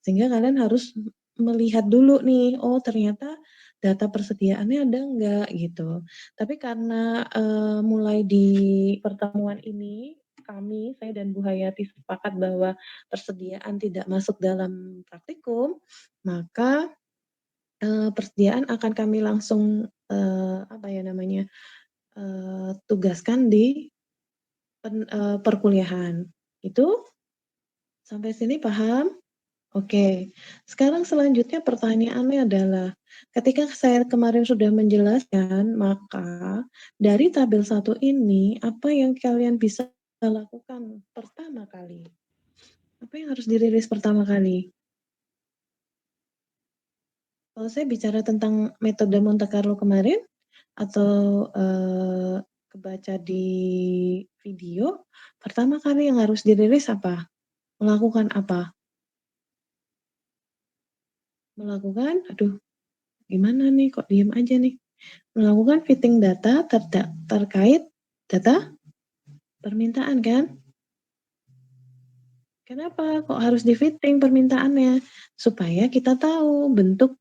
Sehingga kalian harus melihat dulu nih, oh ternyata data persediaannya ada enggak gitu. Tapi karena, mulai di pertemuan ini saya dan Bu Hayati sepakat bahwa persediaan tidak masuk dalam praktikum, maka, persediaan akan kami langsung, tugaskan di perkuliahan. Itu sampai sini paham? Oke. Sekarang selanjutnya pertanyaannya adalah, ketika saya kemarin sudah menjelaskan, maka dari tabel 1 ini, apa yang kalian bisa lakukan pertama kali? Apa yang harus dirilis pertama kali? Kalau saya bicara tentang metode Monte Carlo kemarin atau, kebaca di video, pertama kali yang harus dirilis apa? Melakukan apa? Melakukan aduh gimana nih kok diem aja nih? Melakukan fitting data terkait data permintaan kan? Kenapa kok harus di-fitting permintaannya? Supaya kita tahu bentuk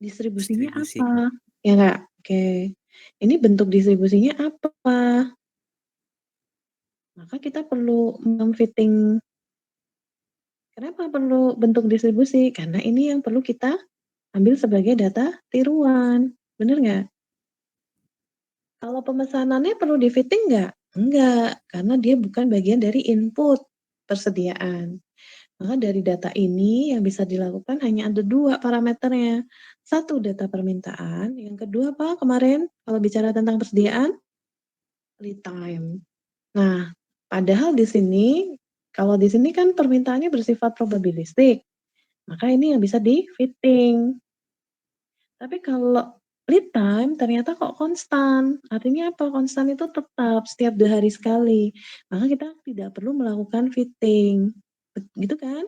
distribusinya Distribusi. apa, ya nggak? Oke. Ini bentuk distribusinya apa? Maka kita perlu mem-fitting. Kenapa perlu bentuk distribusi? Karena ini yang perlu kita ambil sebagai data tiruan, bener nggak? Kalau pemesanannya perlu di-fitting nggak? Enggak, karena dia bukan bagian dari input persediaan. Maka dari data ini yang bisa dilakukan hanya ada 2 parameternya. Satu data permintaan, yang kedua apa kemarin kalau bicara tentang persediaan? Lead time. Nah, padahal di sini, kalau di sini kan permintaannya bersifat probabilistik, maka ini yang bisa di-fitting. Tapi kalau lead time ternyata kok konstan, artinya apa? Konstan itu tetap setiap 2 hari sekali, maka kita tidak perlu melakukan fitting, gitu kan?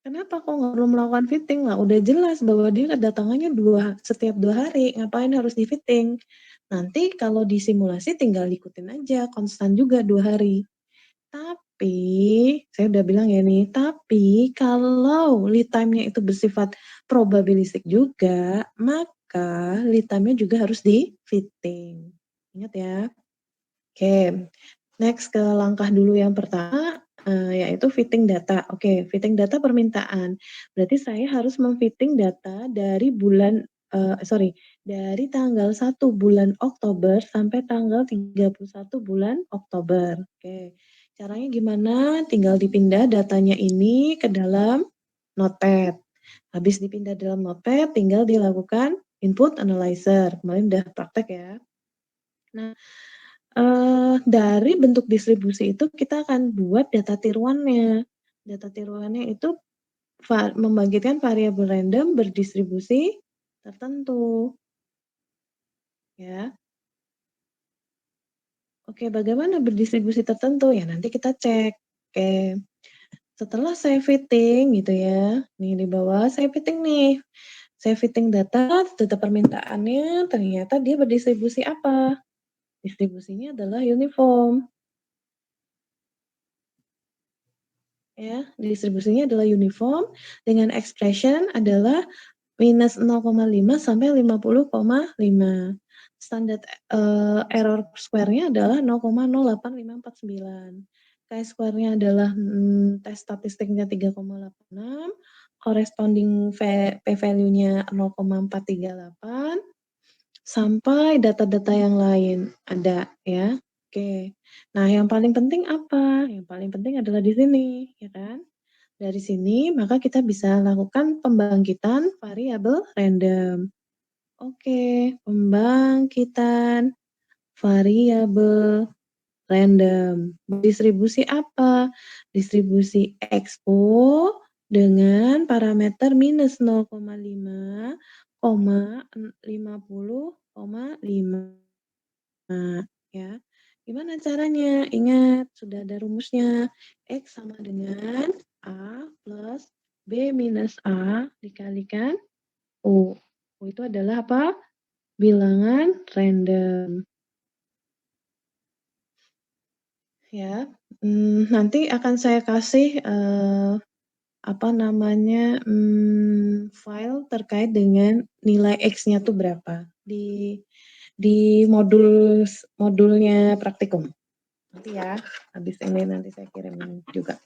Kenapa kok nggak perlu melakukan fitting? Lah udah jelas bahwa dia kedatangannya setiap 2 hari, ngapain harus di-fitting? Nanti kalau di simulasi tinggal ikutin aja, konstan juga 2 hari. Tapi, saya udah bilang ya nih, tapi kalau lead time-nya itu bersifat probabilistik juga, maka lead time-nya juga harus di-fitting. Ingat ya. Oke, next ke langkah dulu yang pertama, yaitu fitting data. Oke, fitting data permintaan. Berarti saya harus mem-fitting data dari dari tanggal 1 bulan Oktober sampai tanggal 31 bulan Oktober. Oke, caranya gimana? Tinggal dipindah datanya ini ke dalam Notepad. Habis dipindah dalam Notepad, tinggal dilakukan input analyzer. Kemarin udah praktek ya. Nah, dari bentuk distribusi itu kita akan buat data tiruannya. Data tiruannya itu membangkitkan variabel random berdistribusi tertentu. Ya. Oke, bagaimana berdistribusi tertentu? Ya nanti kita cek. Oke. Setelah saya fitting gitu ya, nih di bawah saya fitting nih. Saya fitting data permintaannya ternyata dia berdistribusi apa? Distribusinya adalah uniform. Ya, distribusinya adalah uniform dengan expression adalah minus 0,5 sampai 50,5. Standard, error square-nya adalah 0,08549. Chi-square-nya adalah, tes statistiknya 3,86, corresponding p-value-nya 0,438, sampai data-data yang lain ada ya. Oke. Nah, yang paling penting apa? Yang paling penting adalah di sini, ya kan? Dari sini maka kita bisa lakukan pembangkitan variabel random. Oke, pembangkitan variabel random. Distribusi apa? Distribusi expo dengan parameter minus 0,5, 50,5 ya. Gimana caranya? Ingat, sudah ada rumusnya. X sama dengan A plus B minus A dikalikan U. U itu adalah apa? Bilangan random. Ya. Nanti akan saya kasih, apa namanya, file terkait dengan nilai X-nya tuh berapa di modulnya praktikum. Nanti ya, habis ini nanti saya kirimin juga.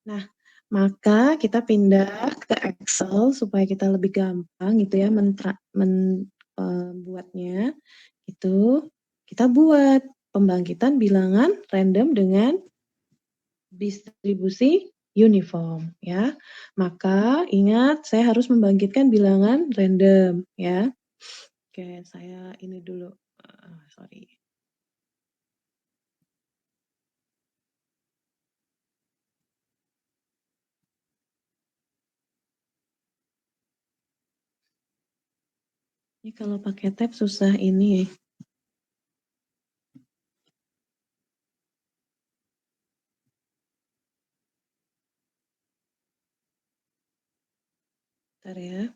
Nah, maka kita pindah ke Excel supaya kita lebih gampang gitu ya buatnya, itu kita buat pembangkitan bilangan random dengan distribusi uniform ya. Maka ingat saya harus membangkitkan bilangan random ya. Oke, saya ini dulu, sorry. Ini kalau pakai tab susah ini. Bentar ya.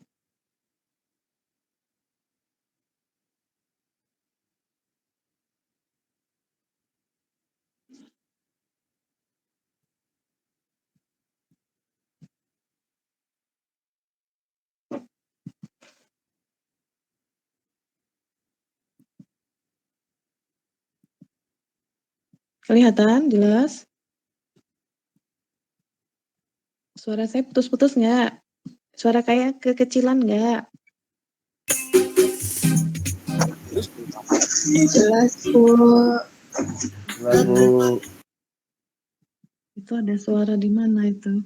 Kelihatan jelas? Suara saya putus-putus nggak? Suara kayak kekecilan nggak? Jelas, Bu. Jelas, Bu. Itu ada suara di mana itu?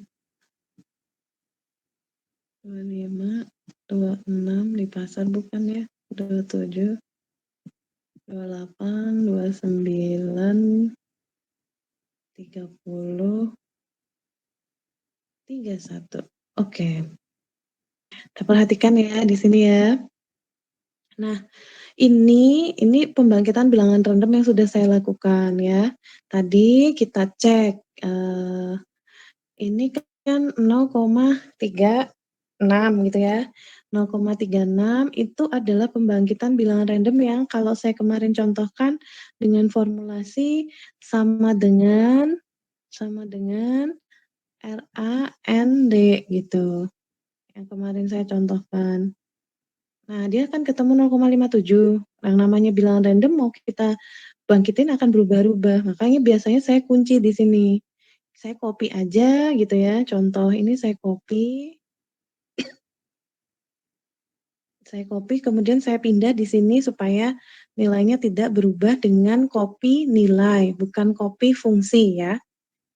25, 26 di pasar bukan ya? 27, 28, 29, 30, 31. Oke. Kita perhatikan ya di sini ya. Nah, ini pembangkitan bilangan random yang sudah saya lakukan ya. Tadi kita cek, ini kan 0,36 gitu ya. 0,36 itu adalah pembangkitan bilangan random yang kalau saya kemarin contohkan dengan formulasi sama dengan RAND gitu, yang kemarin saya contohkan. Nah, dia kan ketemu 0,57. Yang namanya bilangan random mau kita bangkitin akan berubah-ubah. Makanya biasanya saya kunci di sini. Saya copy aja gitu ya. Contoh ini saya copy. Saya copy kemudian saya pindah di sini supaya nilainya tidak berubah dengan copy nilai, bukan copy fungsi ya.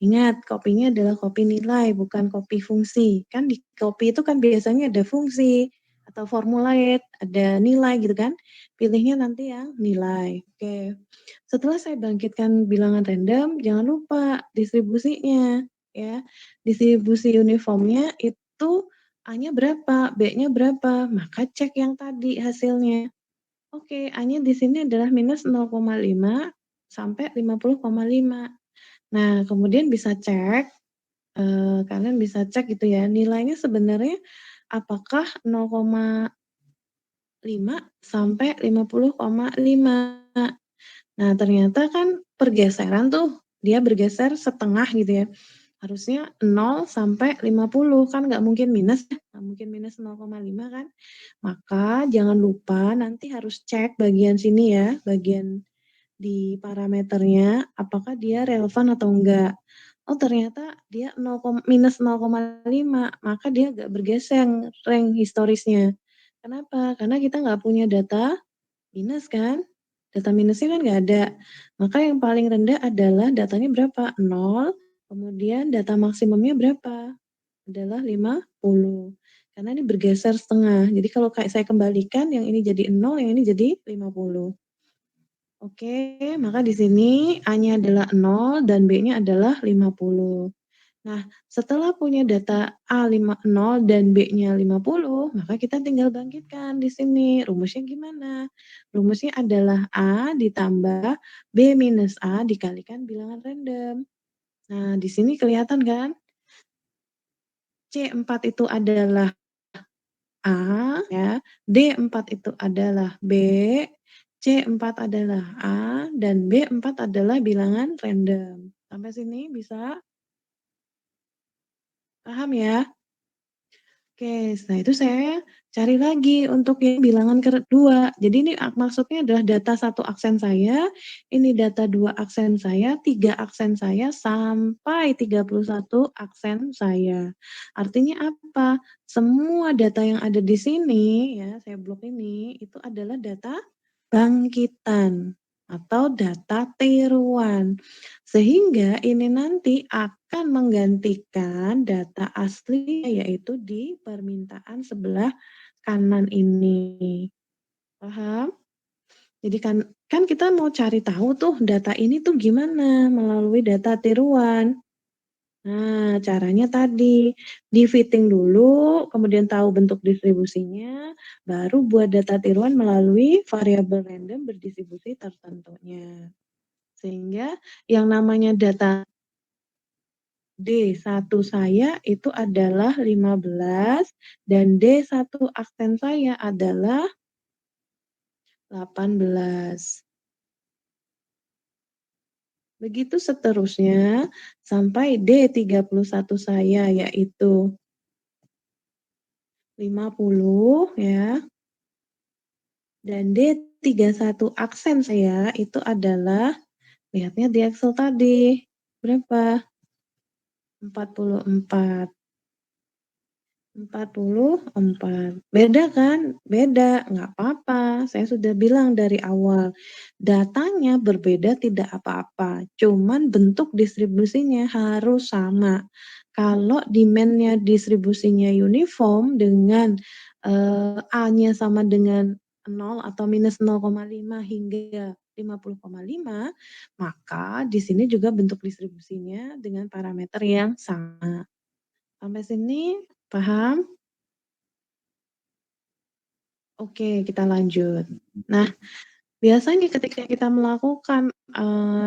Ingat, copy-nya adalah copy nilai, bukan copy fungsi. Kan di copy itu kan biasanya ada fungsi atau formulate, ada nilai gitu kan. Pilihnya nanti yang nilai. Oke. Setelah saya bangkitkan bilangan random, jangan lupa distribusinya ya. Distribusi uniformnya itu A-nya berapa, B-nya berapa, maka cek yang tadi hasilnya. Oke, A-nya di sini adalah minus 0,5 sampai 50,5. Nah, kemudian bisa cek, kalian bisa cek gitu ya, nilainya sebenarnya apakah 0,5 sampai 50,5. Nah, ternyata kan pergeseran tuh, dia bergeser setengah gitu ya. Harusnya 0 sampai 50, kan nggak mungkin minus ya, nggak mungkin minus 0,5 kan. Maka jangan lupa nanti harus cek bagian sini ya, bagian di parameternya, apakah dia relevan atau enggak. Oh ternyata dia minus 0,5, maka dia nggak bergeser rank historisnya. Kenapa? Karena kita nggak punya data minus kan, data minusnya kan nggak ada. Maka yang paling rendah adalah datanya berapa? 0, kemudian data maksimumnya berapa? Adalah 50. Karena ini bergeser setengah. Jadi kalau kayak saya kembalikan, yang ini jadi 0, yang ini jadi 50. Oke, maka di sini A-nya adalah 0 dan B-nya adalah 50. Nah, setelah punya data A 0 dan B-nya 50, maka kita tinggal bangkitkan di sini. Rumusnya gimana? Rumusnya adalah A ditambah B minus A dikalikan bilangan random. Nah, di sini kelihatan kan? C4 itu adalah A, ya. D4 itu adalah B, C4 adalah A, dan B4 adalah bilangan random. Sampai sini bisa? Paham ya? Oke, setelah itu saya cari lagi untuk yang bilangan kedua. Jadi ini maksudnya adalah data 1 aksen saya, ini data 2 aksen saya, 3 aksen saya, sampai 31 aksen saya. Artinya apa? Semua data yang ada di sini ya, saya blok ini, itu adalah data bangkitan atau data tiruan. Sehingga ini nanti akan menggantikan data asli yaitu di permintaan sebelah kanan ini. Paham? Jadi kan kita mau cari tahu tuh data ini tuh gimana melalui data tiruan. Nah, caranya tadi di-fitting dulu, kemudian tahu bentuk distribusinya, baru buat data tiruan melalui variabel random berdistribusi tertentunya. Sehingga yang namanya data D1 saya itu adalah 15 dan D1 aksen saya adalah 18. Begitu seterusnya sampai D31 saya yaitu 50 ya. Dan D31 aksen saya itu adalah lihatnya di Excel tadi berapa? 44. 44. Beda kan? Beda, nggak apa-apa. Saya sudah bilang dari awal, datanya berbeda tidak apa-apa, cuman bentuk distribusinya harus sama. Kalau demand-nya distribusinya uniform dengan, A-nya sama dengan 0 atau minus 0,5 hingga 50,5, maka di sini juga bentuk distribusinya dengan parameter yang sama. Sampai sini paham? Oke, kita lanjut. Nah, biasanya ketika kita melakukan,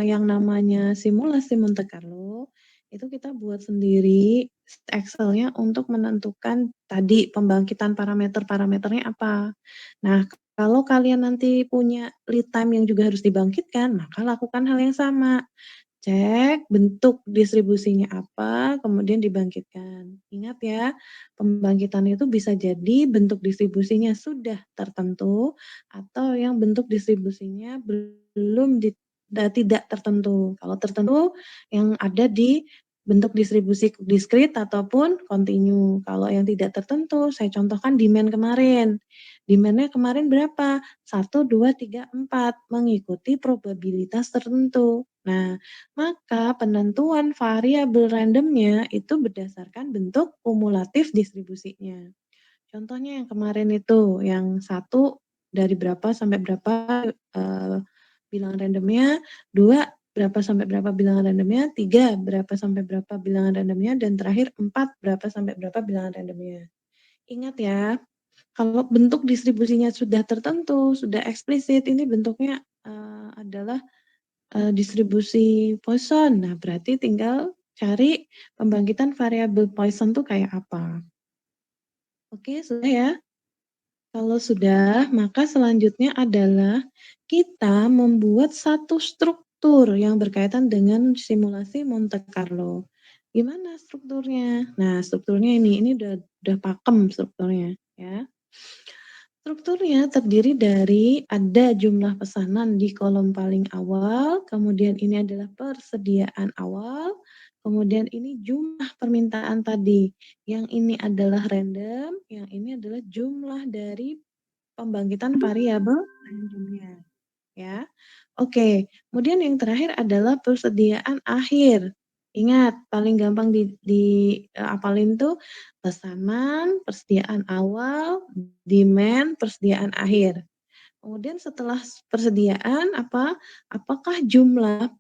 yang namanya simulasi Monte Carlo, itu kita buat sendiri Excel-nya untuk menentukan tadi pembangkitan parameter-parameternya apa. Nah, kalau kalian nanti punya lead time yang juga harus dibangkitkan, maka lakukan hal yang sama. Cek bentuk distribusinya apa, kemudian dibangkitkan. Ingat ya, pembangkitan itu bisa jadi bentuk distribusinya sudah tertentu atau yang bentuk distribusinya belum tidak tertentu. Kalau tertentu yang ada di bentuk distribusi diskrit ataupun kontinu. Kalau yang tidak tertentu, saya contohkan demand kemarin. Demand-nya kemarin berapa? 1, 2, 3, 4 mengikuti probabilitas tertentu. Nah, maka penentuan variabel randomnya itu berdasarkan bentuk kumulatif distribusinya. Contohnya yang kemarin itu, yang 1 dari berapa sampai berapa, bilangan randomnya, 2 berapa sampai berapa bilangan randomnya, 3 berapa sampai berapa bilangan randomnya, dan terakhir 4 berapa sampai berapa bilangan randomnya. Ingat ya, kalau bentuk distribusinya sudah tertentu, sudah eksplisit, ini bentuknya, adalah distribusi Poisson. Nah, berarti tinggal cari pembangkitan variabel Poisson tuh kayak apa. Oke, sudah ya? Kalau sudah, maka selanjutnya adalah kita membuat satu struktur yang berkaitan dengan simulasi Monte Carlo. Gimana strukturnya? Nah, strukturnya ini udah pakem strukturnya, ya. Strukturnya terdiri dari ada jumlah pesanan di kolom paling awal, kemudian ini adalah persediaan awal, kemudian ini jumlah permintaan tadi. Yang ini adalah random, yang ini adalah jumlah dari pembangkitan variabel randomnya, ya. Oke, kemudian yang terakhir adalah persediaan akhir. Ingat, paling gampang apalin tuh pesanan, persediaan awal, demand, persediaan akhir. Kemudian setelah persediaan apakah jumlah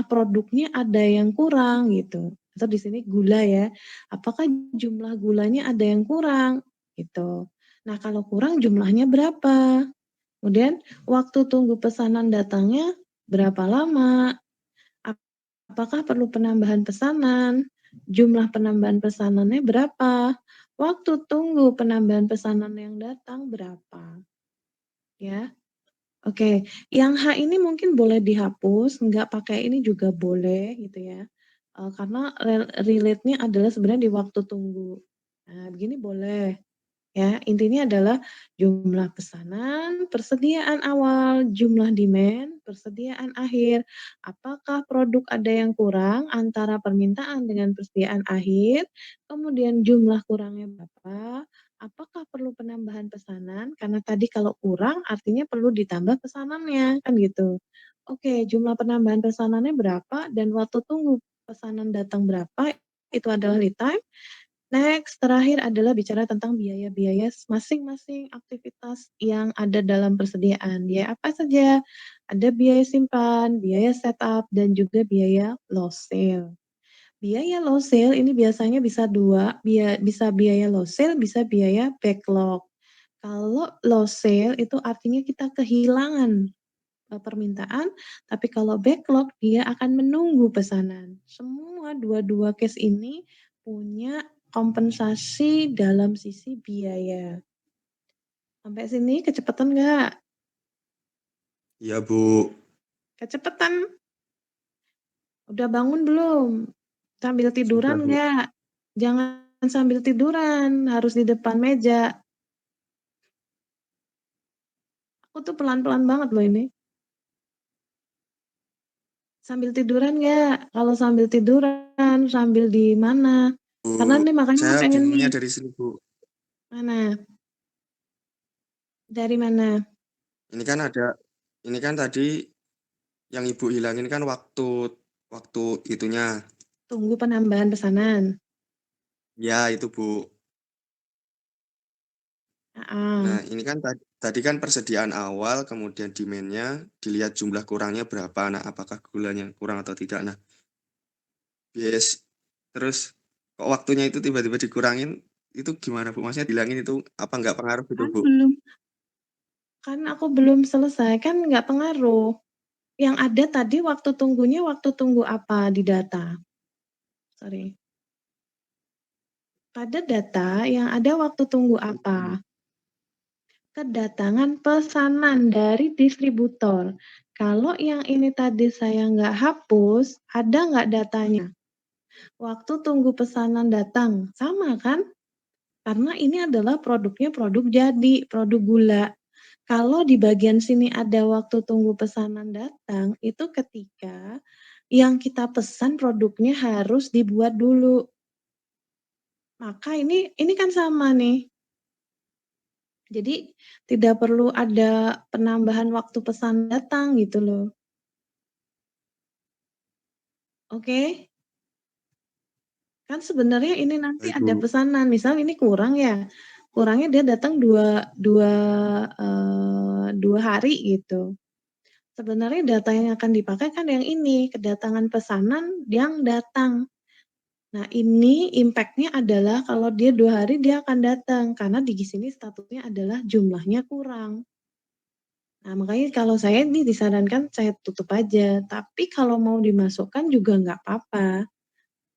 produknya ada yang kurang gitu, atau di sini gula ya, apakah jumlah gulanya ada yang kurang gitu. Nah, kalau kurang jumlahnya berapa? Kemudian waktu tunggu pesanan datangnya berapa lama? Apakah perlu penambahan pesanan? Jumlah penambahan pesanannya berapa? Waktu tunggu penambahan pesanan yang datang berapa? Ya. Oke, yang H ini mungkin boleh dihapus, nggak pakai ini juga boleh gitu ya, karena relate-nya adalah sebenarnya di waktu tunggu. Nah, begini boleh. Ya, intinya adalah jumlah pesanan, persediaan awal, jumlah demand, persediaan akhir. Apakah produk ada yang kurang antara permintaan dengan persediaan akhir? Kemudian jumlah kurangnya berapa? Apakah perlu penambahan pesanan? Karena tadi kalau kurang artinya perlu ditambah pesanannya, kan gitu. Oke, jumlah penambahan pesanannya berapa dan waktu tunggu pesanan datang berapa, itu adalah lead time. Next, terakhir adalah bicara tentang biaya-biaya masing-masing aktivitas yang ada dalam persediaan. Biaya apa saja? Ada biaya simpan, biaya setup, dan juga biaya loss sale. Biaya loss sale ini biasanya bisa bisa biaya loss sale, bisa biaya backlog. Kalau loss sale itu artinya kita kehilangan permintaan, tapi kalau backlog dia akan menunggu pesanan. Semua dua-dua case ini punya kompensasi dalam sisi biaya. Sampai sini kecepatan nggak? Iya, Bu. Kecepatan? Udah bangun belum? Sambil Sudah, tiduran Bu. nggak? Jangan sambil tiduran, harus di depan meja. Aku tuh pelan-pelan banget loh ini. Sambil tiduran nggak? Kalau sambil tiduran, sambil di mana? Bu, Karena nih makanya saya pengen nih. bingungnya dari sini, Bu. Mana? Dari mana? Ini kan ada, ini kan tadi yang Ibu hilangin kan waktu waktu itunya. Tunggu penambahan pesanan. Ya, itu, Bu. Heeh. Nah, ini kan tadi kan persediaan awal, kemudian demand-nya, dilihat jumlah kurangnya berapa. Nah, apakah gulanya kurang atau tidak. Nah, yes. Terus kok waktunya itu tiba-tiba dikurangin, itu gimana, Bu? Maksudnya dihilangin itu apa nggak pengaruh gitu, Kan Bu? belum kan aku belum selesai, kan nggak pengaruh. Yang ada tadi waktu tunggunya waktu tunggu apa di data? Sorry. Pada data yang ada waktu tunggu apa? Kedatangan pesanan dari distributor. Kalau yang ini tadi saya nggak hapus, ada nggak datanya? Waktu tunggu pesanan datang, sama kan? Karena ini adalah produknya produk jadi, produk gula. Kalau di bagian sini ada waktu tunggu pesanan datang, itu ketika yang kita pesan produknya harus dibuat dulu. Maka ini kan sama nih. Jadi tidak perlu ada penambahan waktu pesan datang gitu loh. Oke? Kan sebenarnya ini nanti Baik, ada Bu. pesanan, misal ini kurang ya, kurangnya dia datang dua hari gitu. Sebenarnya data yang akan dipakai kan yang ini, kedatangan pesanan yang datang. Nah ini impact-nya adalah kalau dia 2 hari dia akan datang, karena di sini statusnya adalah jumlahnya kurang. Nah makanya kalau saya ini disarankan saya tutup aja, tapi kalau mau dimasukkan juga nggak apa-apa.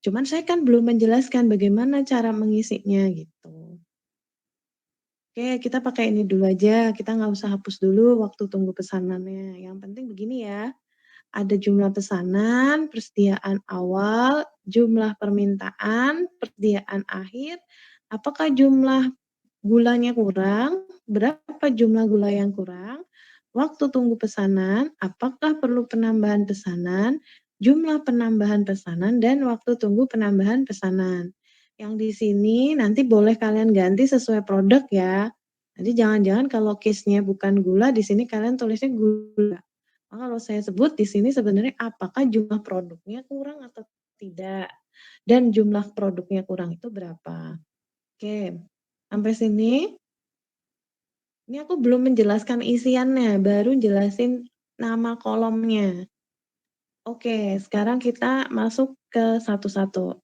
Cuman saya kan belum menjelaskan bagaimana cara mengisinya gitu. Oke, kita pakai ini dulu aja, kita nggak usah hapus dulu waktu tunggu pesanannya. Yang penting begini ya, ada jumlah pesanan, persediaan awal, jumlah permintaan, persediaan akhir, apakah jumlah gulanya kurang, berapa jumlah gula yang kurang, waktu tunggu pesanan, apakah perlu penambahan pesanan, jumlah penambahan pesanan, dan waktu tunggu penambahan pesanan. Yang di sini nanti boleh kalian ganti sesuai produk ya. Nanti jangan-jangan kalau case-nya bukan gula, di sini kalian tulisnya gula. Maka kalau saya sebut di sini sebenarnya apakah jumlah produknya kurang atau tidak, dan jumlah produknya kurang itu berapa. Oke, sampai sini. Ini aku belum menjelaskan isiannya, baru jelasin nama kolomnya. Oke, sekarang kita masuk ke satu-satu.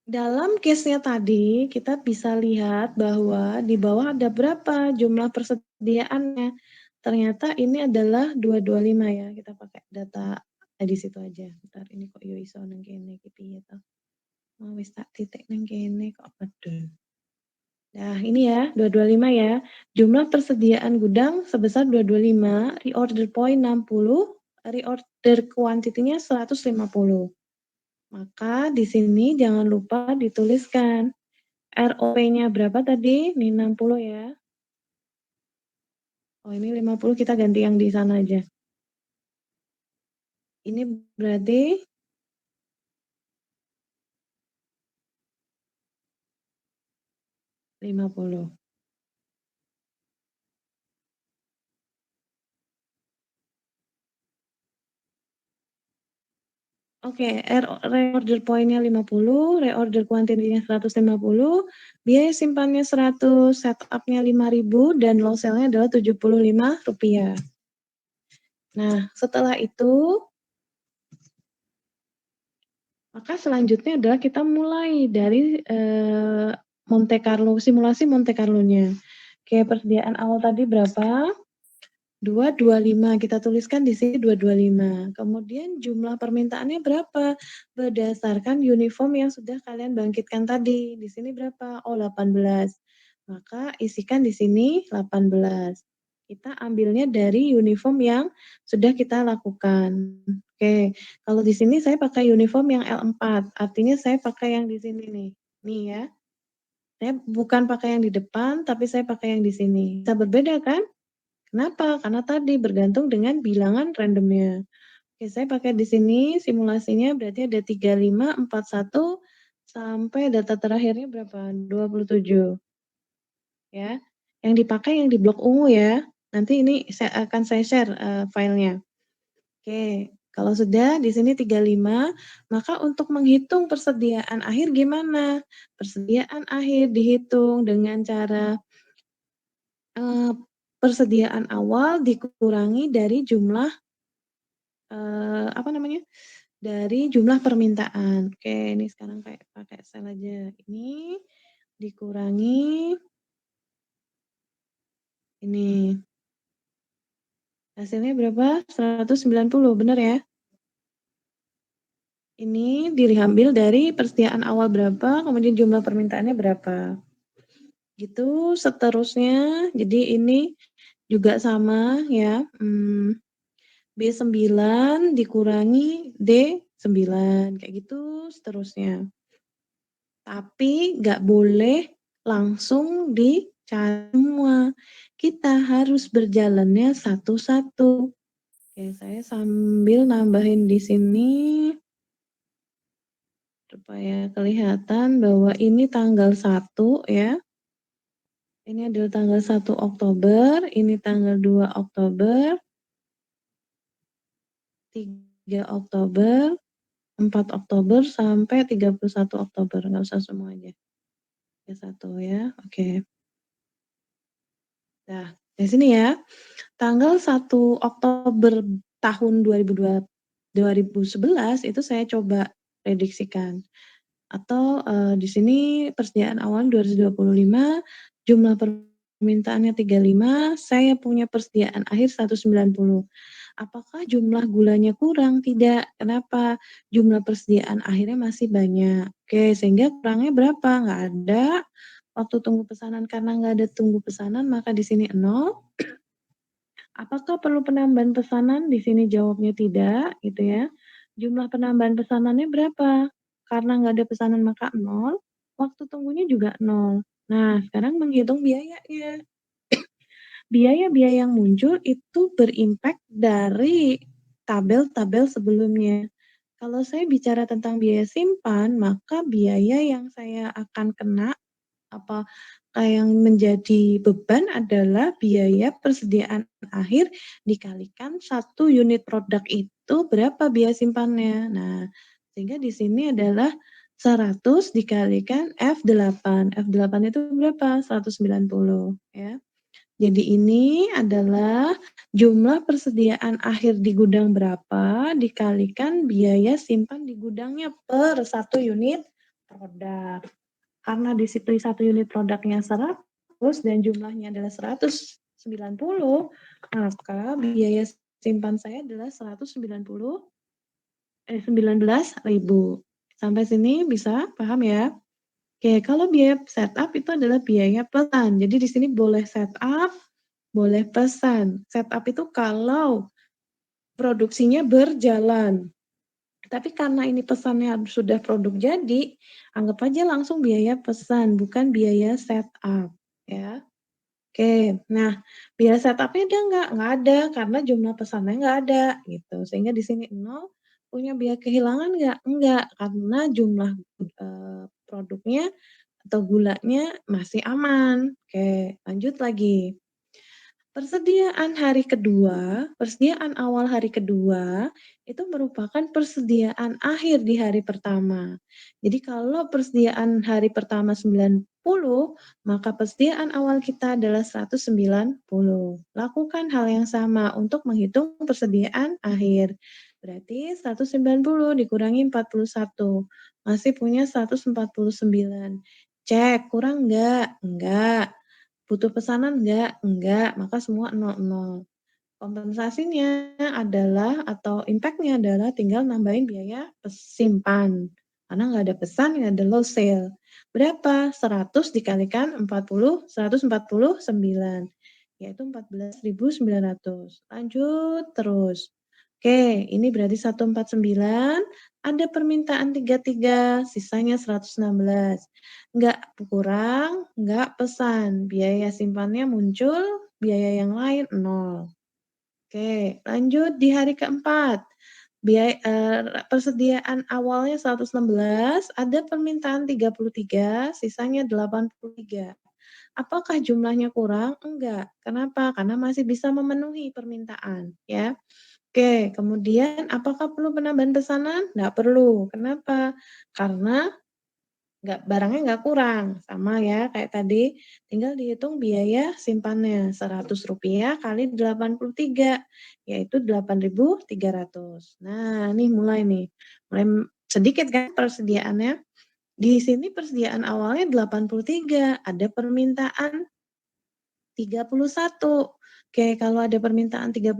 Dalam case-nya tadi, kita bisa lihat bahwa di bawah ada berapa jumlah persediaannya. Ternyata ini adalah 225 ya, kita pakai data di situ aja. Bentar, ini kok yo iso nang kene iki piye to? Mau wis tak titik nang kene kok aduh. Nah, ini ya, 225 ya. Jumlah persediaan gudang sebesar 225, reorder point 60, reorder quantity-nya 150. Maka di sini jangan lupa dituliskan ROP-nya berapa tadi? Ini 60 ya. Oh, ini 50 kita ganti yang di sana aja. Ini berarti 50. Oke, reorder point-nya 50, reorder quantity-nya 150, biaya simpannya 100, setup-nya 5.000, dan low sell-nya adalah Rp75. Nah, setelah itu, maka selanjutnya adalah kita mulai dari Monte Carlo, simulasi Monte Carlo-nya. Oke, persediaan awal tadi berapa? 225, kita tuliskan di sini 225. Kemudian jumlah permintaannya berapa? Berdasarkan uniform yang sudah kalian bangkitkan tadi. Di sini berapa? Oh, 18. Maka isikan di sini 18. Kita ambilnya dari uniform yang sudah kita lakukan. Oke, kalau di sini saya pakai uniform yang L4, artinya saya pakai yang di sini nih. Nih ya. Saya bukan pakai yang di depan, tapi saya pakai yang di sini. Bisa berbeda kan? Kenapa? Karena tadi bergantung dengan bilangan randomnya. Oke, saya pakai di sini simulasinya berarti ada 35, 41, sampai data terakhirnya berapa? 27 ya. Yang dipakai yang di blok ungu ya. Nanti ini saya share filenya. Oke, kalau sudah di sini 35, maka untuk menghitung persediaan akhir gimana? Persediaan akhir dihitung dengan cara persediaan awal dikurangi dari jumlah apa namanya, dari jumlah permintaan. Oke, ini sekarang kayak pakai sel aja. Ini dikurangi ini. Hasilnya berapa? 190, bener ya? Ini diambil dari persediaan awal berapa, kemudian jumlah permintaannya berapa. Gitu seterusnya. Jadi ini juga sama ya, B9 dikurangi D9, kayak gitu seterusnya. Tapi nggak boleh langsung dicari semua. Kita harus berjalannya satu-satu. Oke, saya sambil nambahin di sini supaya kelihatan bahwa ini tanggal 1 ya. Ini adalah tanggal 1 Oktober, ini tanggal 2 Oktober, 3 Oktober, 4 Oktober, sampai 31 Oktober, nggak usah semua aja. 1 ya, oke. Nah, di sini ya, tanggal 1 Oktober tahun 2011 itu saya coba prediksikan. Atau, di sini persediaan awal 225, jumlah permintaannya 35, saya punya persediaan akhir 190. Apakah jumlah gulanya kurang? Tidak. Kenapa? Jumlah persediaan akhirnya masih banyak. Oke, sehingga kurangnya berapa? Nggak ada. Waktu tunggu pesanan, karena nggak ada tunggu pesanan, maka di sini 0. Apakah perlu penambahan pesanan? Di sini jawabnya tidak, gitu ya. Jumlah penambahan pesanannya berapa? Karena nggak ada pesanan maka 0, waktu tunggunya juga 0. Nah, sekarang menghitung biayanya. Biaya-biaya yang muncul itu berimpak dari tabel-tabel sebelumnya. Kalau saya bicara tentang biaya simpan, maka biaya yang saya akan kena apa yang menjadi beban adalah biaya persediaan akhir dikalikan 1 unit produk itu berapa biaya simpannya. Nah, sehingga di sini adalah 100 dikalikan F8. F8 itu berapa? 190 ya. Jadi ini adalah jumlah persediaan akhir di gudang berapa dikalikan biaya simpan di gudangnya per 1 unit produk. Karena di situ 1 unit produknya 100 dan jumlahnya adalah 190, maka biaya simpan saya adalah 19.000. Sampai sini bisa paham ya? Oke, kalau biaya setup itu adalah biaya pesan. Jadi di sini boleh setup, boleh pesan. Setup itu kalau produksinya berjalan. Tapi karena ini pesannya sudah produk jadi, anggap aja langsung biaya pesan, bukan biaya setup, ya. Oke, nah biaya setupnya ada nggak? Nggak ada, karena jumlah pesannya nggak ada, gitu. Sehingga di sini 0, punya biaya kehilangan nggak? Enggak, karena jumlah, produknya atau gulanya masih aman. Oke, lanjut lagi. Persediaan awal hari kedua, itu merupakan persediaan akhir di hari pertama. Jadi kalau persediaan hari pertama 90, maka persediaan awal kita adalah 190. Lakukan hal yang sama untuk menghitung persediaan akhir. Berarti 190 dikurangi 41, masih punya 149. Cek, kurang enggak? Enggak. Butuh pesanan enggak? Enggak, maka semua 0, 0. Kompensasinya adalah atau impact-nya adalah tinggal nambahin biaya simpan. Karena nggak ada pesan, nggak ada low sale. Berapa? 100 dikalikan 40, 149, yaitu 14.900. Lanjut terus. Oke, ini berarti 149, ada permintaan 33, sisanya 116. Nggak kurang, nggak pesan, biaya simpannya muncul, biaya yang lain 0. Oke, lanjut di hari keempat. Persediaan awalnya 116, ada permintaan 33, sisanya 83. Apakah jumlahnya kurang? Enggak. Kenapa? Karena masih bisa memenuhi permintaan, ya. Oke, kemudian apakah perlu penambahan pesanan? Nggak perlu. Kenapa? Karena barangnya nggak kurang, sama ya kayak tadi, tinggal dihitung biaya simpannya, Rp100 kali 83, yaitu 8.300. Nah, nih mulai sedikit kan persediaannya. Di sini persediaan awalnya 83, ada permintaan 31. Oke, kalau ada permintaan 31,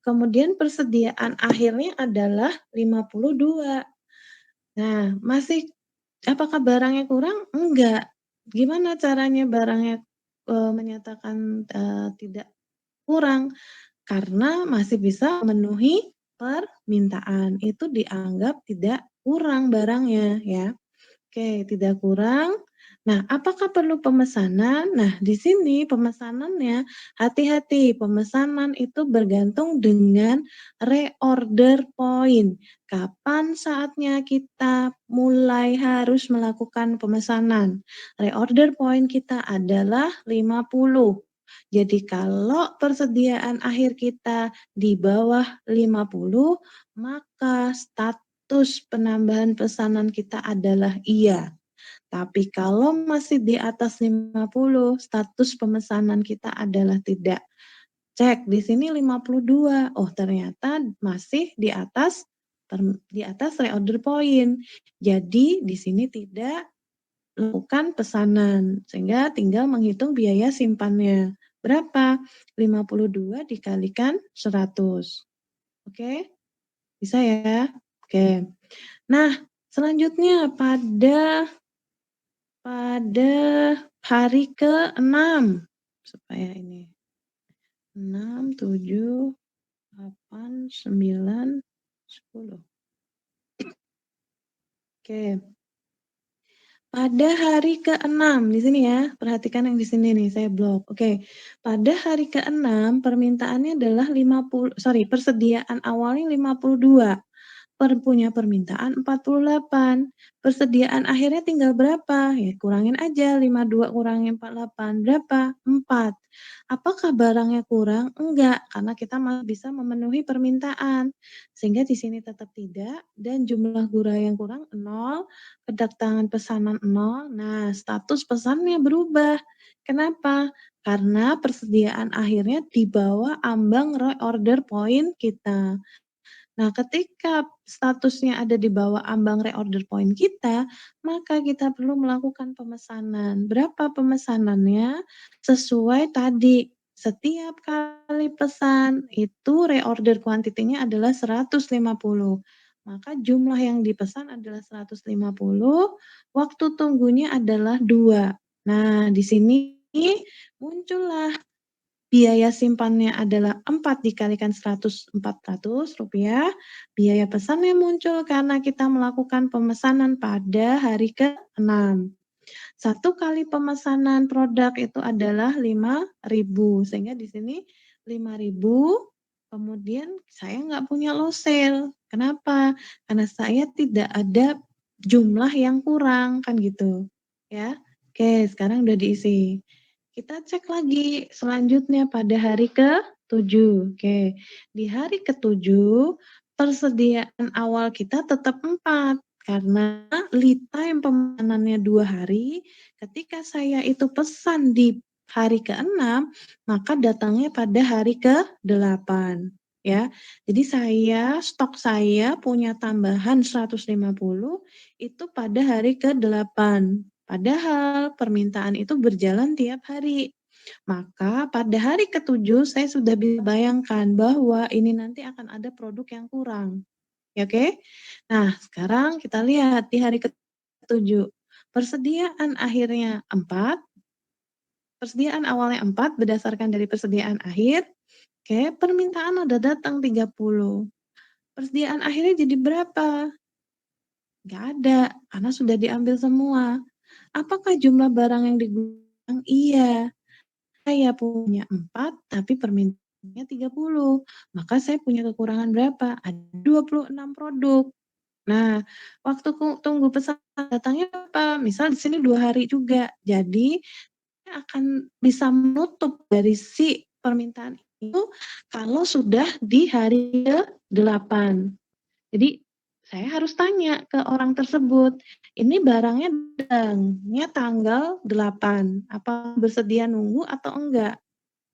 kemudian persediaan akhirnya adalah 52. Nah, apakah barangnya kurang? Enggak. Gimana caranya barangnya, menyatakan, tidak kurang? Karena masih bisa memenuhi permintaan, itu dianggap tidak kurang barangnya, ya. Oke, tidak kurang. Nah, apakah perlu pemesanan? Nah, di sini pemesanannya hati-hati, pemesanan itu bergantung dengan reorder point. Kapan saatnya kita mulai harus melakukan pemesanan? Reorder point kita adalah 50. Jadi kalau persediaan akhir kita di bawah 50, maka status penambahan pesanan kita adalah iya. Tapi kalau masih di atas 50, status pemesanan kita adalah tidak. Cek di sini 52. Oh, ternyata masih di atas reorder point. Jadi di sini tidak lakukan pesanan, sehingga tinggal menghitung biaya simpannya. Berapa? 52 dikalikan 100. Oke? Bisa ya? Oke. Nah, selanjutnya pada hari ke-6, supaya ini 6, 7, 8, 9, 10. Oke. Pada hari ke-6, di sini ya, perhatikan yang di sini nih, saya blok. Oke. Pada hari ke-6 permintaannya adalah persediaan awalnya 52. Punya permintaan 48, persediaan akhirnya tinggal berapa? Ya kurangin aja, 52 kurangi 48, berapa? 4. Apakah barangnya kurang? Enggak, karena kita masih bisa memenuhi permintaan. Sehingga di sini tetap tidak, dan jumlah gura yang kurang 0, kedatangan pesanan 0. Nah, status pesannya berubah. Kenapa? Karena persediaan akhirnya di bawah ambang reorder point kita. Nah, ketika statusnya ada di bawah ambang reorder point kita, maka kita perlu melakukan pemesanan. Berapa pemesanannya? Sesuai tadi, setiap kali pesan itu reorder quantity-nya adalah 150. maka jumlah yang dipesan adalah 150, waktu tunggunya adalah 2. Nah, di sini muncullah biaya simpannya adalah 4 dikalikan 100, Rp400, biaya pesannya muncul karena kita melakukan pemesanan pada hari ke-6. 1 kali pemesanan produk itu adalah 5.000, sehingga di sini 5.000, kemudian saya nggak punya low sale. Kenapa? Karena saya tidak ada jumlah yang kurang, kan gitu, ya. Oke, sekarang udah diisi. Kita cek lagi selanjutnya pada hari ke-7. Oke, di hari ke-7 persediaan awal kita tetap 4 karena lead time pemenangannya 2 hari, ketika saya itu pesan di hari ke-6, maka datangnya pada hari ke-8, ya. Jadi stok saya punya tambahan 150 itu pada hari ke-8. Padahal permintaan itu berjalan tiap hari. Maka pada hari ke-7 saya sudah bisa bayangkan bahwa ini nanti akan ada produk yang kurang. Ya, oke? Nah, sekarang kita lihat di hari ke-7. Persediaan akhirnya 4, persediaan awalnya 4 berdasarkan dari persediaan akhir. Oke, permintaan ada datang 30. Persediaan akhirnya jadi berapa? Nggak ada, karena sudah diambil semua. Apakah jumlah barang yang digudang? Iya. Saya punya 4, tapi permintaannya 30. Maka saya punya kekurangan berapa? Ada 26 produk. Nah, waktu tunggu pesan datangnya apa? Misal di sini 2 hari juga. Jadi, saya akan bisa menutup dari si permintaan itu kalau sudah di hari ke-8. Jadi, saya harus tanya ke orang tersebut, "Ini barangnya datangnya tanggal 8, apa bersedia nunggu atau enggak?"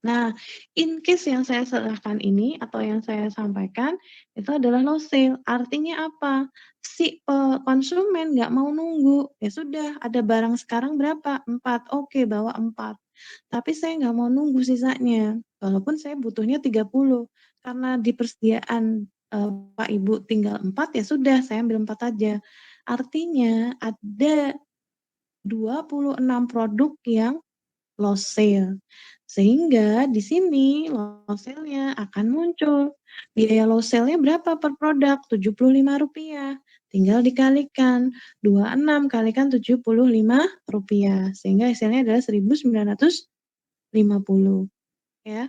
Nah, in case yang saya serahkan ini atau yang saya sampaikan itu adalah low sale. Artinya apa? Si konsumen nggak mau nunggu. Ya sudah, ada barang sekarang berapa? 4. Oke, bawa 4. Tapi saya nggak mau nunggu sisanya. Walaupun saya butuhnya 30. Karena di persediaan Pak Ibu tinggal 4, ya sudah saya ambil 4 aja. Artinya ada 26 produk yang lost sale. Sehingga di sini lost sale-nya akan muncul. Biaya lost sale-nya berapa per produk? Rp75. Tinggal dikalikan 26 kalikan Rp75, sehingga hasilnya adalah Rp1.950, ya.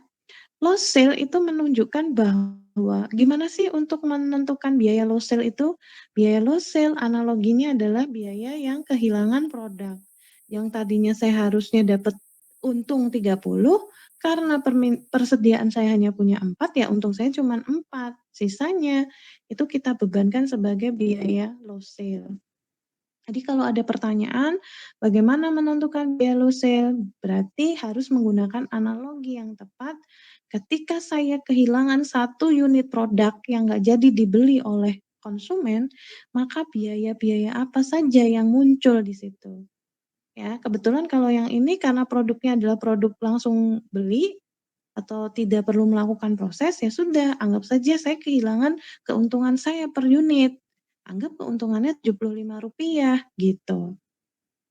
Lost sale itu menunjukkan bahwa gimana sih untuk menentukan biaya lost sale itu? Biaya lost sale analoginya adalah biaya yang kehilangan produk. Yang tadinya saya harusnya dapat untung 30, karena persediaan saya hanya punya 4, ya untung saya cuma 4. Sisanya itu kita bebankan sebagai biaya lost sale. Jadi kalau ada pertanyaan, bagaimana menentukan biaya lost sale? Berarti harus menggunakan analogi yang tepat. Ketika saya kehilangan 1 unit produk yang nggak jadi dibeli oleh konsumen, maka biaya-biaya apa saja yang muncul di situ. Ya, kebetulan kalau yang ini karena produknya adalah produk langsung beli atau tidak perlu melakukan proses, ya sudah, anggap saja saya kehilangan keuntungan saya per unit. Anggap keuntungannya Rp75, gitu.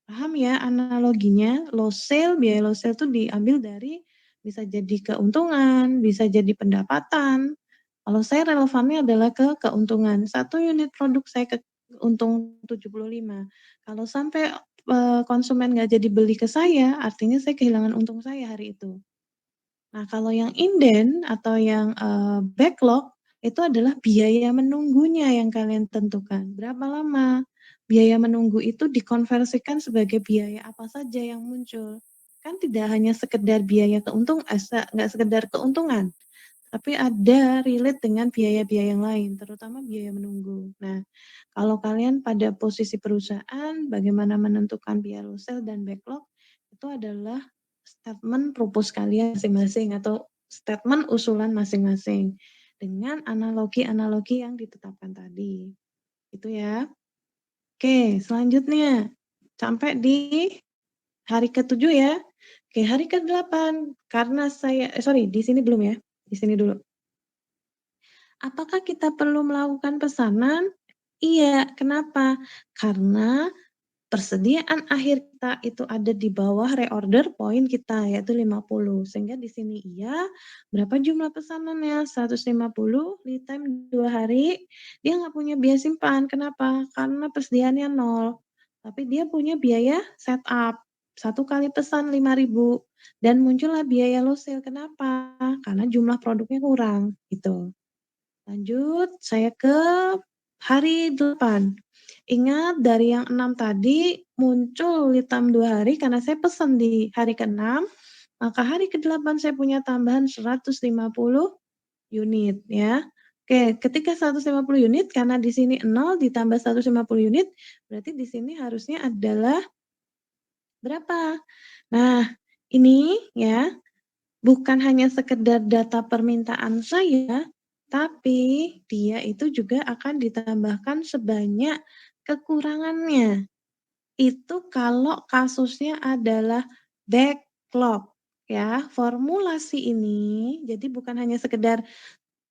Paham ya analoginya? Low sale, biaya low sale itu diambil dari bisa jadi keuntungan, bisa jadi pendapatan. Kalau saya relevannya adalah ke keuntungan. 1 unit produk saya untung 75. Kalau sampai konsumen nggak jadi beli ke saya, artinya saya kehilangan untung saya hari itu. Nah, kalau yang inden atau yang backlog, itu adalah biaya menunggunya yang kalian tentukan. Berapa lama? Biaya menunggu itu dikonversikan sebagai biaya apa saja yang muncul. Kan tidak hanya sekedar biaya nggak sekedar keuntungan, tapi ada relate dengan biaya-biaya yang lain, terutama biaya menunggu. Nah, kalau kalian pada posisi perusahaan, bagaimana menentukan biaya low sale dan backlog, itu adalah statement propose kalian masing-masing atau statement usulan masing-masing dengan analogi-analogi yang ditetapkan tadi. Itu ya. Oke, selanjutnya sampai di hari ke-7 ya. Oke, hari ke-8 karena di sini belum ya. Di sini dulu. Apakah kita perlu melakukan pesanan? Iya, kenapa? Karena persediaan akhir kita itu ada di bawah reorder point kita, yaitu 50. Sehingga di sini iya, berapa jumlah pesanannya? 150, lead time 2 hari, dia nggak punya biaya simpan. Kenapa? Karena persediaannya 0. Tapi dia punya biaya setup. 1 kali pesan 5.000 dan muncullah biaya low sale. Kenapa? Karena jumlah produknya kurang, gitu. Lanjut, saya ke hari 8. Ingat dari yang 6 tadi muncul lead time 2 hari karena saya pesan di hari ke-6, maka hari ke-8 saya punya tambahan 150 unit ya. Oke, ketika 150 unit karena di sini 0 ditambah 150 unit, berarti di sini harusnya adalah berapa? Nah, ini ya bukan hanya sekedar data permintaan saya, tapi dia itu juga akan ditambahkan sebanyak kekurangannya. Itu kalau kasusnya adalah backlog ya. Formulasi ini jadi bukan hanya sekedar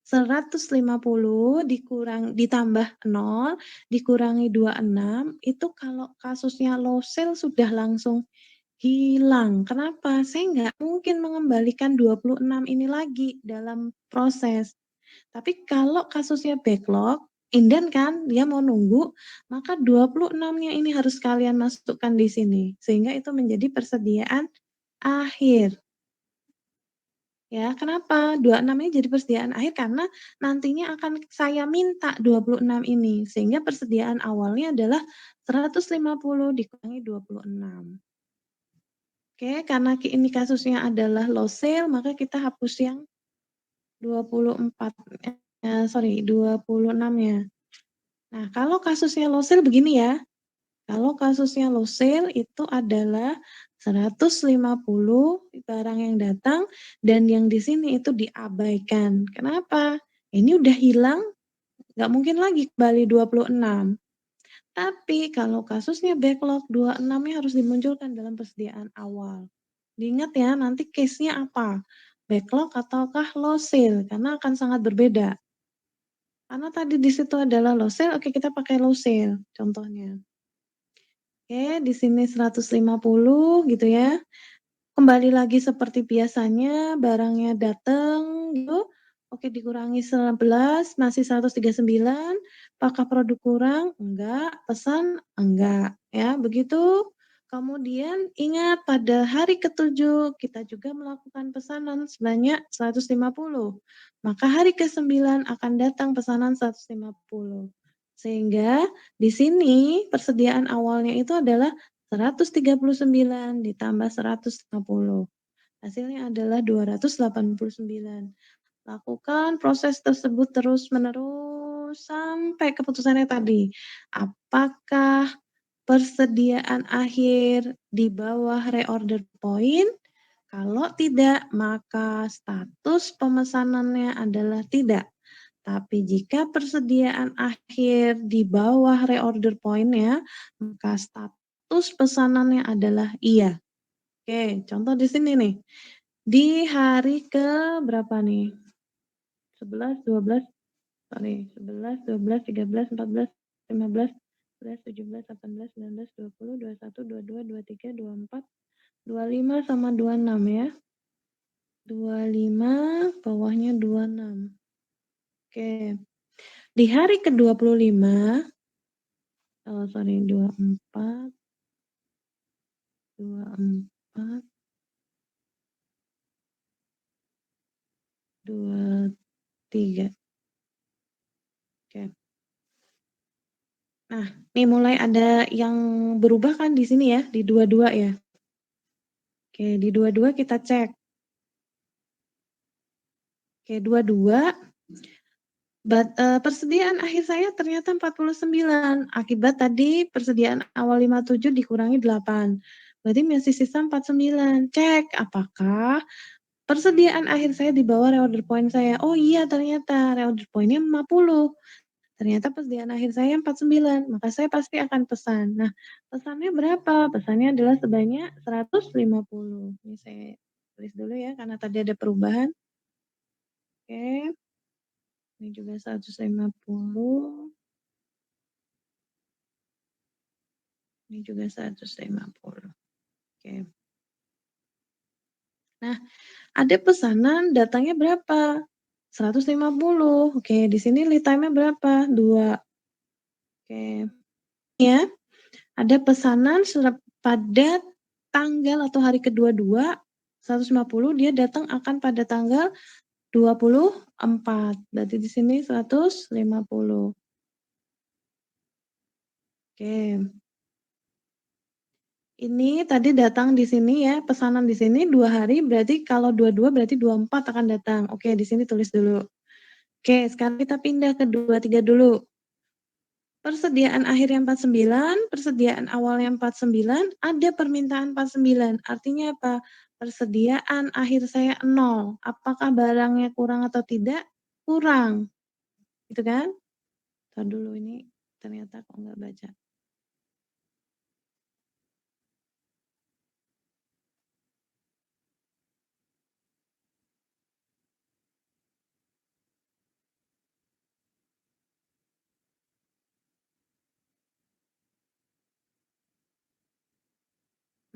150 ditambah 0 dikurangi 26 itu kalau kasusnya low sale sudah langsung hilang. Kenapa? Saya nggak mungkin mengembalikan 26 ini lagi dalam proses. Tapi kalau kasusnya backlog, inden kan dia mau nunggu, maka 26-nya ini harus kalian masukkan di sini. Sehingga itu menjadi persediaan akhir. Ya, kenapa? 26 ini jadi persediaan akhir karena nantinya akan saya minta 26 ini. Sehingga persediaan awalnya adalah 150 dikurangi 26. Oke, karena ini kasusnya adalah low sale, maka kita hapus yang 24, 26-nya. Nah, kalau kasusnya low sale begini ya, kalau kasusnya low sale itu adalah 150 barang yang datang dan yang di sini itu diabaikan. Kenapa? Ini udah hilang, nggak mungkin lagi kembali 26. Tapi kalau kasusnya backlog 26-nya harus dimunculkan dalam persediaan awal. Diingat ya, nanti case-nya apa? Backlog ataukah low sale? Karena akan sangat berbeda. Karena tadi di situ adalah low sale, oke kita pakai low sale contohnya. Oke, di sini 150 gitu ya. Kembali lagi seperti biasanya, barangnya datang gitu, oke dikurangi 11 masih 139, apakah produk kurang? Enggak, pesan? Enggak, ya begitu. Kemudian ingat pada hari ke-7 kita juga melakukan pesanan sebanyak 150, maka hari ke-9 akan datang pesanan 150. Sehingga di sini persediaan awalnya itu adalah 139 ditambah 150. Hasilnya adalah 289. Lakukan proses tersebut terus-menerus sampai keputusannya tadi. Apakah persediaan akhir di bawah reorder point? Kalau tidak, maka status pemesanannya adalah tidak. Tapi jika persediaan akhir di bawah reorder point-nya, maka status pesanannya adalah iya. Oke, contoh di sini nih. Di hari ke berapa nih? 11, 12, sorry, 11, 12, 13, 14, 15, 16, 17, 18, 19, 20, 21, 22, 23, 24, 25 sama 26 ya. 25, bawahnya 26. Oke. Di hari ke-25, oh sorry, 24, 24, 23. Oke. Nah, nih mulai ada yang berubah kan di sini ya, di 22 ya. Oke, di 22 kita cek. Oke, 22 persediaan akhir saya ternyata 49, akibat tadi persediaan awal 57 dikurangi 8, berarti masih sisa 49. Cek apakah persediaan akhir saya di bawah reorder point saya. Oh iya ternyata reorder point-nya 50. Ternyata persediaan akhir saya 49, maka saya pasti akan pesan. Nah, pesannya berapa? Pesannya adalah sebanyak 150. Ini saya tulis dulu ya karena tadi ada perubahan. Oke. Ini juga 150. Ini juga 150. Oke. Nah, ada pesanan datangnya berapa? 150. Oke, di sini lead time-nya berapa? 2. Oke. Ya, ada pesanan pada tanggal atau hari ke-22, 150, dia datang akan pada tanggal 24. Berarti di sini 150. Oke. Ini tadi datang di sini ya, pesanan di sini 2 hari, berarti kalau 22 berarti 24 akan datang. Oke, di sini tulis dulu. Oke, sekarang kita pindah ke 23 dulu. Persediaan akhirnya 49, persediaan awalnya 49, ada permintaan 49. Artinya apa? Persediaan akhir saya 0. Apakah barangnya kurang atau tidak? Kurang. Gitu kan? Entar dulu ini ternyata kok nggak baca.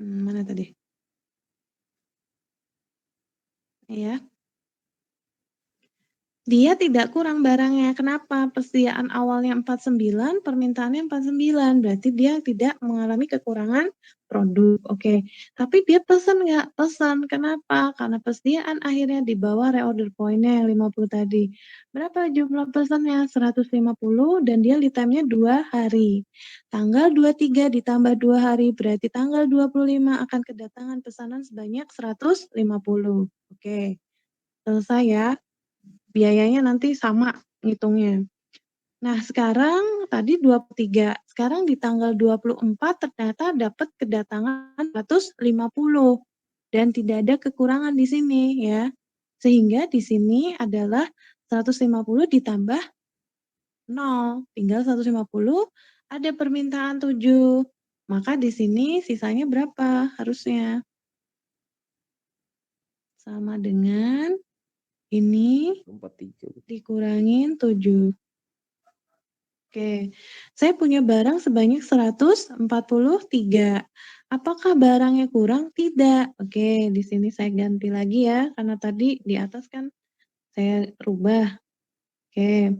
Mana tadi? Iya. Dia tidak kurang barangnya. Kenapa? Persediaan awalnya 49, permintaannya 49. Berarti dia tidak mengalami kekurangan produk. Oke. Tapi dia pesan nggak? Pesan. Kenapa? Karena persediaan akhirnya di bawah reorder point-nya yang 50 tadi. Berapa jumlah pesannya? 150 dan dia lead time-nya 2 hari. Tanggal 23 ditambah 2 hari berarti tanggal 25 akan kedatangan pesanan sebanyak 150. Oke. Selesai ya. Biayanya nanti sama ngitungnya. Nah, sekarang tadi 23, sekarang di tanggal 24 ternyata dapat kedatangan 150 dan tidak ada kekurangan di sini ya. Sehingga di sini adalah 150 ditambah 0, tinggal 150, ada permintaan 7. Maka di sini sisanya berapa harusnya? Sama dengan ini 43. dikurangin 7. Oke, saya punya barang sebanyak 143. Apakah barangnya kurang? Tidak. Oke, di sini saya ganti lagi ya, karena tadi di atas kan saya rubah. Oke,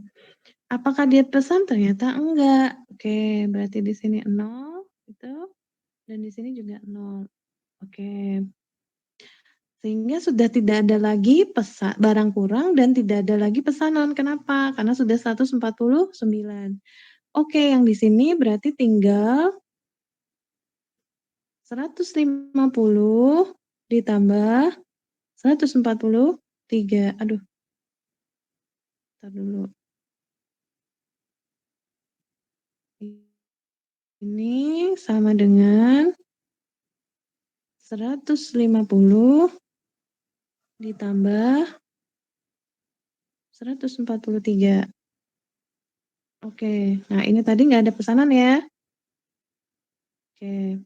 apakah dia pesan? Ternyata enggak. Oke, berarti di sini 0, gitu, dan di sini juga 0. Oke. Sehingga sudah tidak ada lagi barang kurang dan tidak ada lagi pesanan. Kenapa? Karena sudah 149. Oke, yang di sini berarti tinggal 150 ditambah 143. Aduh, entar dulu. Ini sama dengan 150 ditambah 143. Oke, nah ini tadi nggak ada pesanan ya. Oke.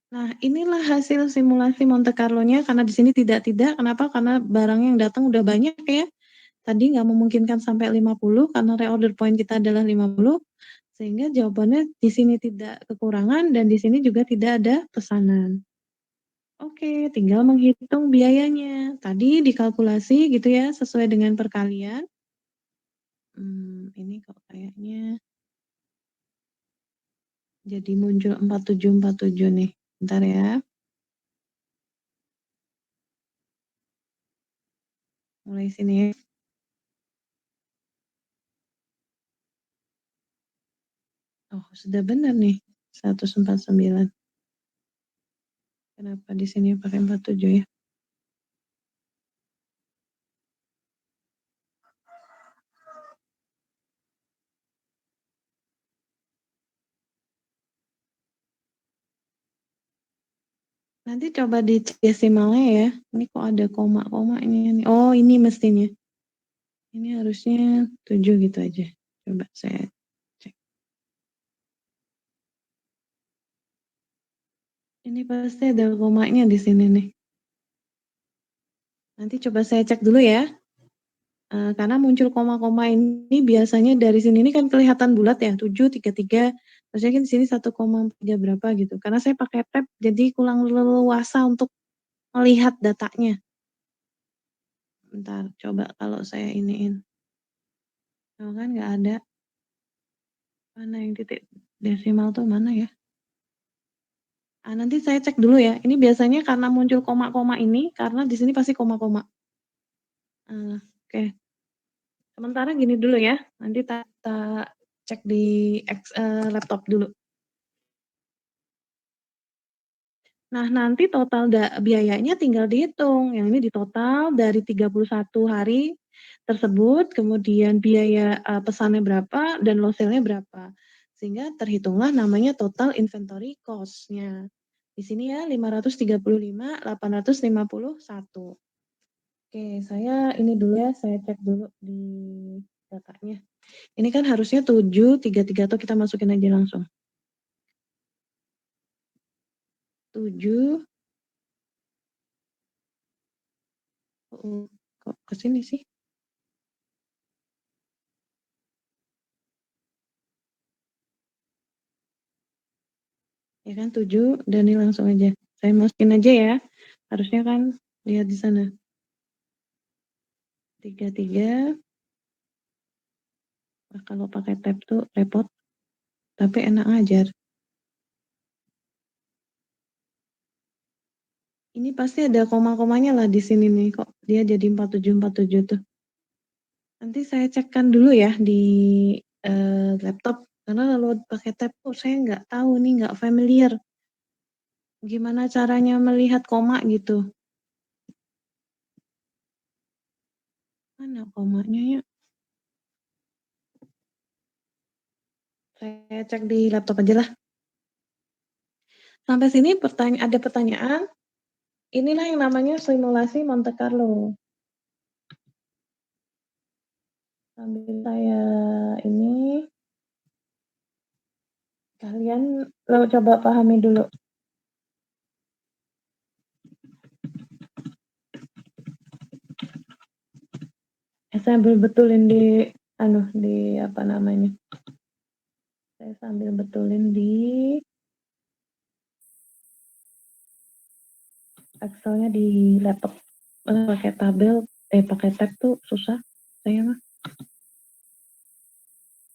Nah, inilah hasil simulasi Monte Carlo-nya karena di sini tidak, kenapa? Karena barang yang datang udah banyak ya. Tadi nggak memungkinkan sampai 50 karena reorder point kita adalah 50, sehingga jawabannya di sini tidak kekurangan dan di sini juga tidak ada pesanan. Oke, tinggal menghitung biayanya. Tadi dikalkulasi gitu ya, sesuai dengan perkalian. Ini kok kayaknya jadi muncul 4747 nih. Bentar ya. Mulai sini ya. Oh, sudah benar nih, 149. Kenapa di sini pakai 47 ya? Nanti coba dicek desimalnya ya. Ini kok ada koma-komanya nih. Oh, ini mestinya. Ini harusnya 7 gitu aja. Coba saya cek. Ini pasti ada komanya di sini nih. Nanti coba saya cek dulu ya. Karena muncul koma-koma ini biasanya dari sini ini kan kelihatan bulat ya, 733, maksudnya kan di sini 1,3 berapa gitu. Karena saya pakai tab jadi kurang leluasa untuk melihat datanya. Bentar, coba kalau saya iniin. Tuh kan nggak ada. Mana yang titik desimal tuh mana ya? Nanti saya cek dulu ya. Ini biasanya karena muncul koma-koma ini, karena di sini pasti koma-koma. Oke. Sementara gini dulu ya, nanti kita cek di laptop dulu. Nah, nanti total biayanya tinggal dihitung. Yang ini ditotal dari 31 hari tersebut, kemudian biaya pesannya berapa dan load sale-nya berapa. Sehingga terhitunglah namanya total inventory cost-nya. Di sini ya 535.851. Oke, saya ini dulu ya, saya cek dulu di datanya. Ini kan harusnya 733 atau kita masukin aja langsung. 7 kok ke sini sih? Ya kan 7 dan ini langsung aja. Saya masukin aja ya. Harusnya kan lihat di sana. 33. Nah, kalau pakai tab tuh repot. Tapi enak ngajar. Ini pasti ada koma-komanya lah di sini nih kok. Dia jadi 4747 tuh. Nanti saya cekkan dulu ya di laptop. Karena kalau pakai tab tuh saya nggak tahu nih, nggak familiar. Gimana caranya melihat koma gitu. Mana komanya ya? Saya cek di laptop aja lah. Sampai sini ada pertanyaan. Inilah yang namanya simulasi Monte Carlo. Sambil saya ini, kalian coba pahami dulu. Saya sambil betulin di apa namanya? Saya sambil betulin di Excelnya di laptop. Pakai tabel, pakai tab tuh susah. Saya mah.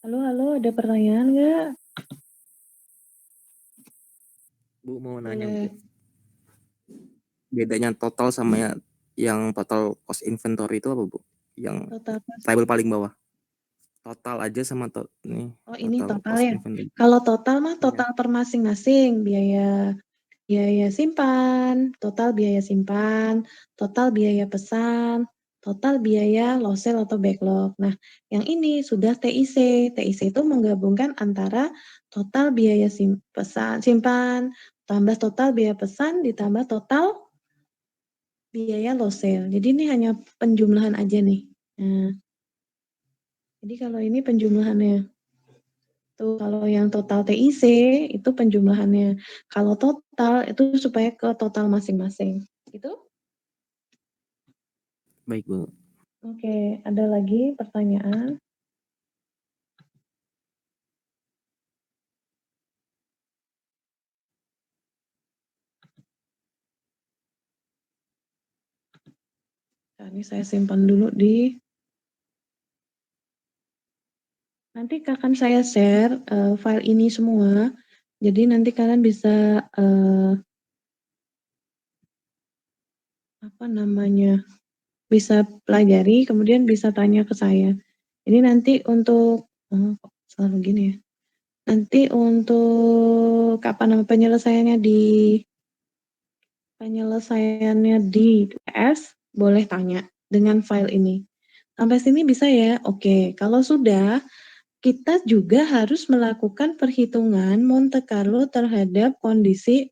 Halo, ada pertanyaan nggak? Bu mau nanya Boleh. Bu. Bedanya total sama yang total cost inventory itu apa Bu? Yang Total tabel paling bawah. Total aja sama nih. Oh ini total cost ya. inventory. Kalau total mah Iya. total per masing-masing biaya simpan, total biaya simpan, total biaya pesan, total biaya lost sale atau backlog. Nah, yang ini sudah TIC. TIC itu menggabungkan antara total biaya simpan, tambah total biaya pesan, ditambah total biaya lost sale. Jadi ini hanya penjumlahan aja nih. Nah, jadi kalau ini penjumlahannya. Tuh, kalau yang total TIC itu penjumlahannya. Kalau total itu supaya ke total masing-masing. Gitu? Baik Bu. Oke, ada lagi pertanyaan? Nah, ini saya simpan dulu nanti akan saya share file ini semua. Jadi nanti kalian bisa bisa pelajari, kemudian bisa tanya ke saya. Ini nanti untuk kok selalu gini ya. Nanti untuk penyelesaiannya di PS boleh tanya dengan file ini. Sampai sini bisa ya? Oke, kalau sudah, kita juga harus melakukan perhitungan Monte Carlo terhadap kondisi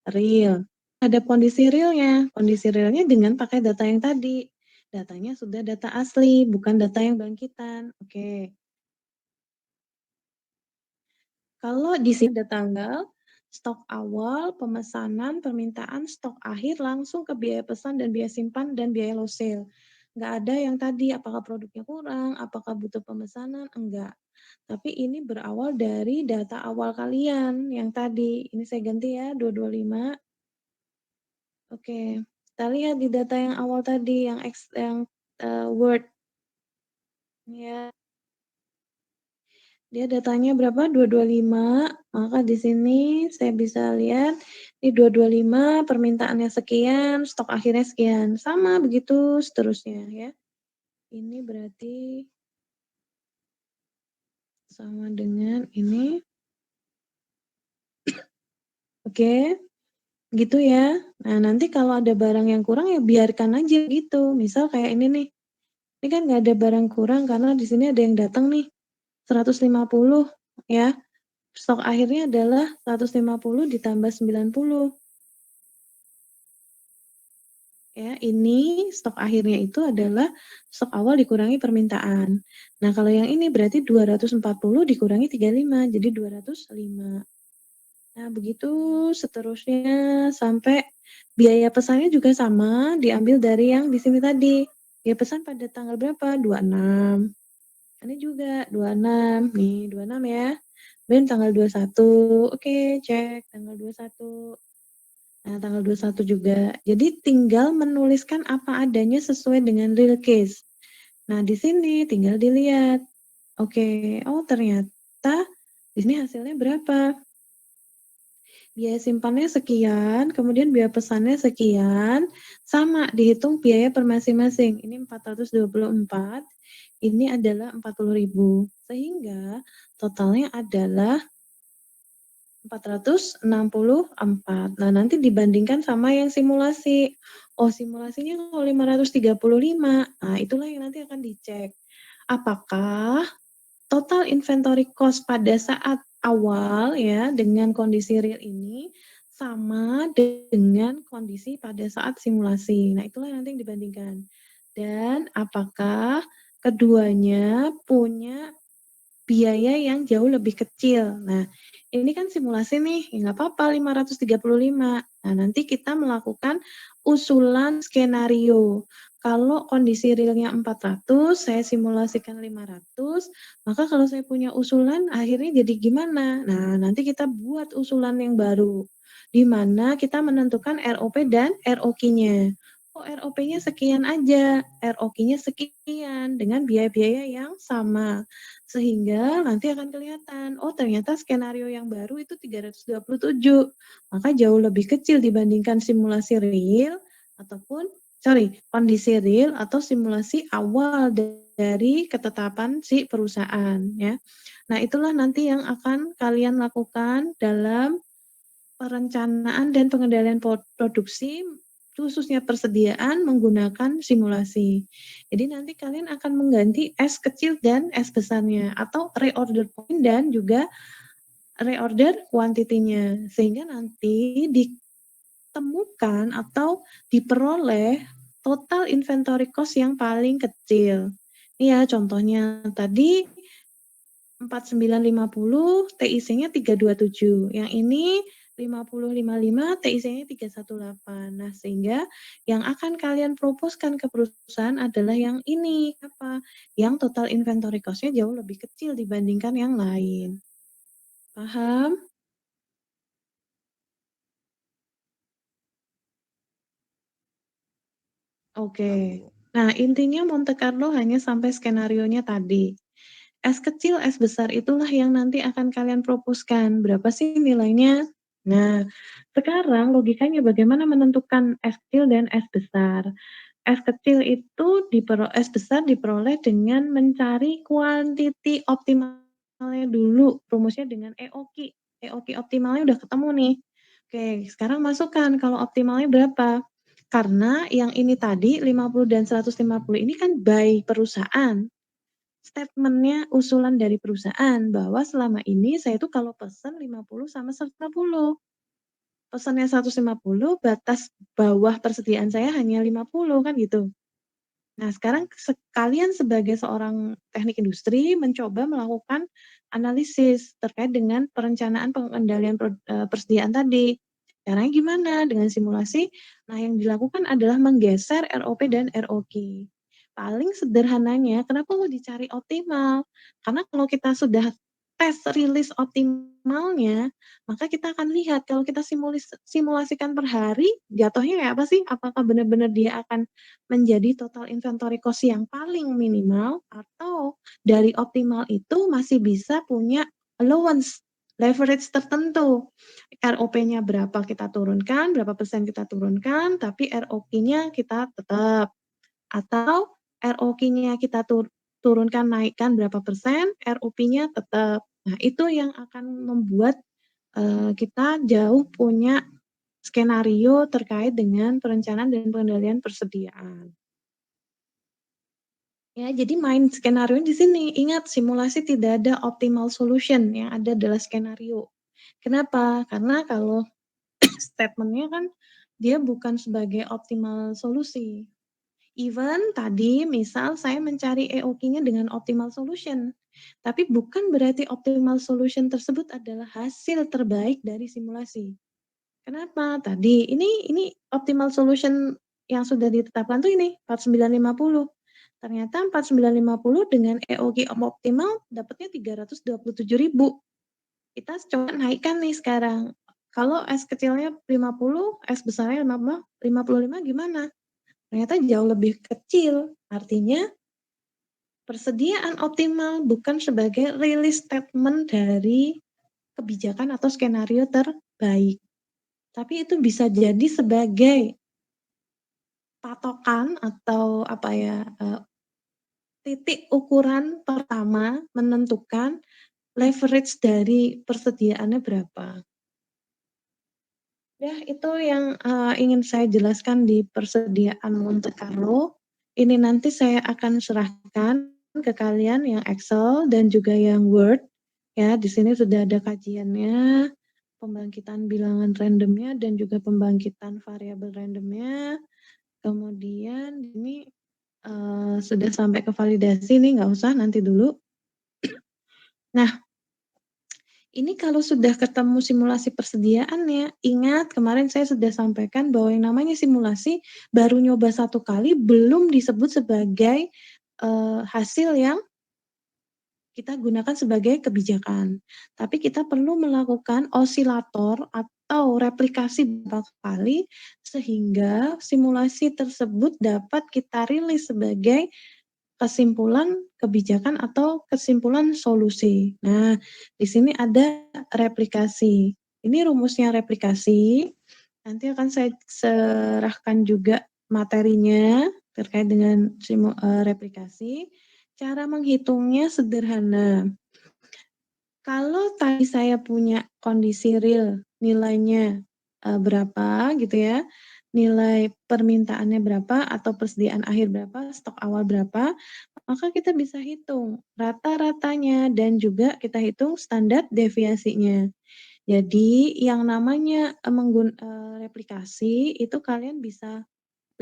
real. Terhadap kondisi realnya dengan pakai data yang tadi. Datanya sudah data asli, bukan data yang bangkitan. Oke. Kalau di sini ada tanggal stok awal, pemesanan, permintaan, stok akhir, langsung ke biaya pesan dan biaya simpan dan biaya low sale. Nggak ada yang tadi apakah produknya kurang, apakah butuh pemesanan, enggak. Tapi ini berawal dari data awal kalian yang tadi. Ini saya ganti ya, 225. Oke, kita lihat di data yang awal tadi yang Word. Ya, dia datanya berapa? 225. Maka di sini saya bisa lihat ini 225, permintaannya sekian, stok akhirnya sekian. Sama begitu seterusnya ya. Ini berarti sama dengan ini. Oke, gitu ya. Nah, nanti kalau ada barang yang kurang ya biarkan aja gitu. Misal kayak ini nih. Ini kan nggak ada barang kurang karena di sini ada yang datang nih 150 ya. Stok akhirnya adalah 150 ditambah 90. Ya, ini stok akhirnya itu adalah stok awal dikurangi permintaan. Nah, kalau yang ini berarti 240 dikurangi 35, jadi 205. Nah, begitu seterusnya sampai biaya pesannya juga sama, diambil dari yang di sini tadi. Biaya pesan pada tanggal berapa? 26. Ini juga 26. Nih, 26 ya. Ben tanggal 21. Oke, cek tanggal 21. Nah, tanggal 21 juga. Jadi tinggal menuliskan apa adanya sesuai dengan real case. Nah, di sini tinggal dilihat. Oke, oh ternyata di sini hasilnya berapa? Biaya simpannya sekian, kemudian biaya pesannya sekian, sama dihitung biaya per masing-masing. Ini 424, ini adalah 40.000. Sehingga totalnya adalah 464. Nah, nanti dibandingkan sama yang simulasi. Oh, simulasinya kalau 535. Nah, itulah yang nanti akan dicek. Apakah total inventory cost pada saat awal ya dengan kondisi real ini sama dengan kondisi pada saat simulasi. Nah, itulah nanti yang dibandingkan. Dan apakah keduanya punya biaya yang jauh lebih kecil. Nah, ini kan simulasi nih, ya nggak apa-apa 535. Nah, nanti kita melakukan usulan skenario. Kalau kondisi realnya 400, saya simulasikan 500, maka kalau saya punya usulan akhirnya jadi gimana? Nah, nanti kita buat usulan yang baru, di mana kita menentukan ROP dan ROQ-nya. Oh, ROP-nya sekian aja, ROQ-nya sekian, dengan biaya-biaya yang sama. Sehingga nanti akan kelihatan, oh ternyata skenario yang baru itu 327, maka jauh lebih kecil dibandingkan simulasi real ataupun kondisi real atau simulasi awal dari ketetapan si perusahaan ya. Nah, itulah nanti yang akan kalian lakukan dalam perencanaan dan pengendalian produksi, khususnya persediaan menggunakan simulasi. Jadi nanti kalian akan mengganti S kecil dan S besarnya, atau reorder point dan juga reorder quantity-nya. Sehingga nanti ditemukan atau diperoleh total inventory cost yang paling kecil. Ini ya contohnya tadi 4950, TIC-nya 327. Yang ini 5055, TIC-nya 318. Nah, sehingga yang akan kalian proposkan ke perusahaan adalah yang ini. Apa? Yang total inventory cost-nya jauh lebih kecil dibandingkan yang lain. Paham? Oke. Nah, intinya Monte Carlo hanya sampai skenarionya tadi. S kecil, S besar itulah yang nanti akan kalian proposkan. Berapa sih nilainya? Nah, sekarang logikanya bagaimana menentukan S kecil dan S besar? S kecil itu S besar diperoleh dengan mencari quantity optimalnya dulu, rumusnya dengan EOQ. EOQ optimalnya udah ketemu nih. Oke, sekarang masukkan kalau optimalnya berapa? Karena yang ini tadi 50 dan 150 ini kan by perusahaan. Statement-nya usulan dari perusahaan bahwa selama ini saya tuh kalau pesen 50 sama 150. Pesannya 150, batas bawah persediaan saya hanya 50 kan gitu. Nah, sekarang kalian sebagai seorang teknik industri mencoba melakukan analisis terkait dengan perencanaan pengendalian persediaan tadi. Caranya gimana? Dengan simulasi. Nah, yang dilakukan adalah menggeser ROP dan ROQ. Paling sederhananya, kenapa mau dicari optimal? Karena kalau kita sudah tes rilis optimalnya, maka kita akan lihat kalau kita simulasikan per hari, jatuhnya kayak apa sih? Apakah benar-benar dia akan menjadi total inventory cost yang paling minimal, atau dari optimal itu masih bisa punya allowance, leverage tertentu. ROP-nya berapa kita turunkan, berapa persen kita turunkan, tapi ROQ-nya kita tetap. Atau ROQ-nya kita turunkan, naikkan berapa persen, ROP-nya tetap. Nah, itu yang akan membuat kita jauh punya skenario terkait dengan perencanaan dan pengendalian persediaan. Ya, jadi main skenario di sini. Ingat, simulasi tidak ada optimal solution, yang ada adalah skenario. Kenapa? Karena kalau statement-nya kan dia bukan sebagai optimal solusi. Even tadi misal saya mencari EOQ-nya dengan optimal solution, tapi bukan berarti optimal solution tersebut adalah hasil terbaik dari simulasi. Kenapa? Tadi ini optimal solution yang sudah ditetapkan tuh ini 4950. Ternyata 4950 dengan EOQ optimal dapatnya 327.000. Kita coba naikkan nih sekarang. Kalau S kecilnya 50, S besarnya 55 gimana? Ternyata jauh lebih kecil. Artinya persediaan optimal bukan sebagai release statement dari kebijakan atau skenario terbaik. Tapi itu bisa jadi sebagai patokan atau titik ukuran pertama menentukan leverage dari persediaannya berapa. Ya, itu yang ingin saya jelaskan di persediaan Monte Carlo. Ini nanti saya akan serahkan ke kalian yang Excel dan juga yang Word. Ya, di sini sudah ada kajiannya, pembangkitan bilangan randomnya dan juga pembangkitan variabel randomnya. Kemudian ini sudah sampai ke validasi nih, nggak usah nanti dulu. Nah, ini kalau sudah ketemu simulasi persediaannya, ingat kemarin saya sudah sampaikan bahwa yang namanya simulasi baru nyoba 1 kali belum disebut sebagai hasil yang kita gunakan sebagai kebijakan. Tapi kita perlu melakukan osilator atau replikasi beberapa kali sehingga simulasi tersebut dapat kita rilis sebagai kesimpulan kebijakan atau kesimpulan solusi. Nah, di sini ada replikasi. Ini rumusnya replikasi. Nanti akan saya serahkan juga materinya terkait dengan replikasi. Cara menghitungnya sederhana. Kalau tadi saya punya kondisi real, nilainya berapa gitu ya, nilai permintaannya berapa atau persediaan akhir berapa, stok awal berapa, maka kita bisa hitung rata-ratanya dan juga kita hitung standar deviasinya. Jadi yang namanya replikasi itu kalian bisa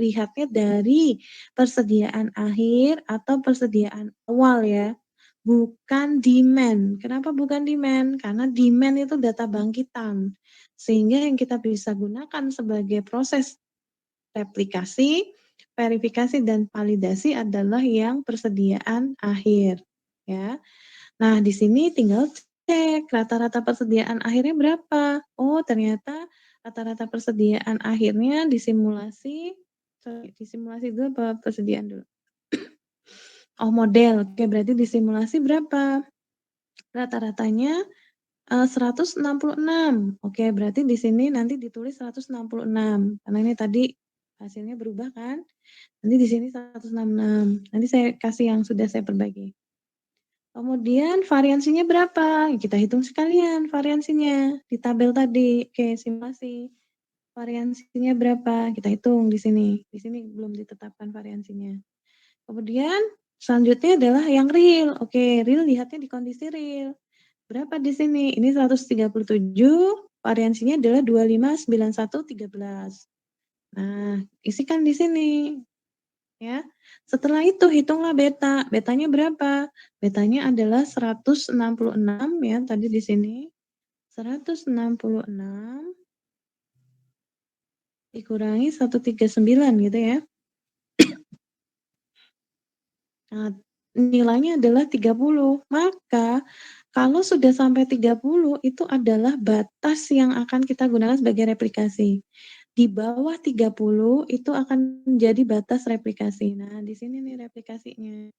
lihatnya dari persediaan akhir atau persediaan awal ya, bukan demand. Kenapa bukan demand? Karena demand itu data bangkitan, sehingga yang kita bisa gunakan sebagai proses replikasi, verifikasi, dan validasi adalah yang persediaan akhir, ya. Nah, di sini tinggal cek rata-rata persediaan akhirnya berapa. Oh, ternyata rata-rata persediaan akhirnya disimulasi dulu apa persediaan dulu? Oh, model. Oke, berarti disimulasi berapa? Rata-ratanya 166. Oke, berarti di sini nanti ditulis 166. Karena ini tadi hasilnya berubah kan? Nanti di sini 166. Nanti saya kasih yang sudah saya perbaiki. Kemudian variansinya berapa? Kita hitung sekalian variansinya di tabel tadi. Oke, simulasi. Variansinya berapa? Kita hitung di sini. Di sini belum ditetapkan variansinya. Kemudian selanjutnya adalah yang real. Oke, real lihatnya di kondisi real. Berapa di sini? Ini 137, variansinya adalah 25, 91, 13. Nah, isikan di sini. ya. Setelah itu hitunglah beta. Betanya berapa? Betanya adalah 166 ya, tadi di sini. 166 dikurangi 139 gitu ya. Nah, nilainya adalah 30. Maka kalau sudah sampai 30 itu adalah batas yang akan kita gunakan sebagai replikasi. Di bawah 30 itu akan menjadi batas replikasi. Nah, di sini nih replikasinya.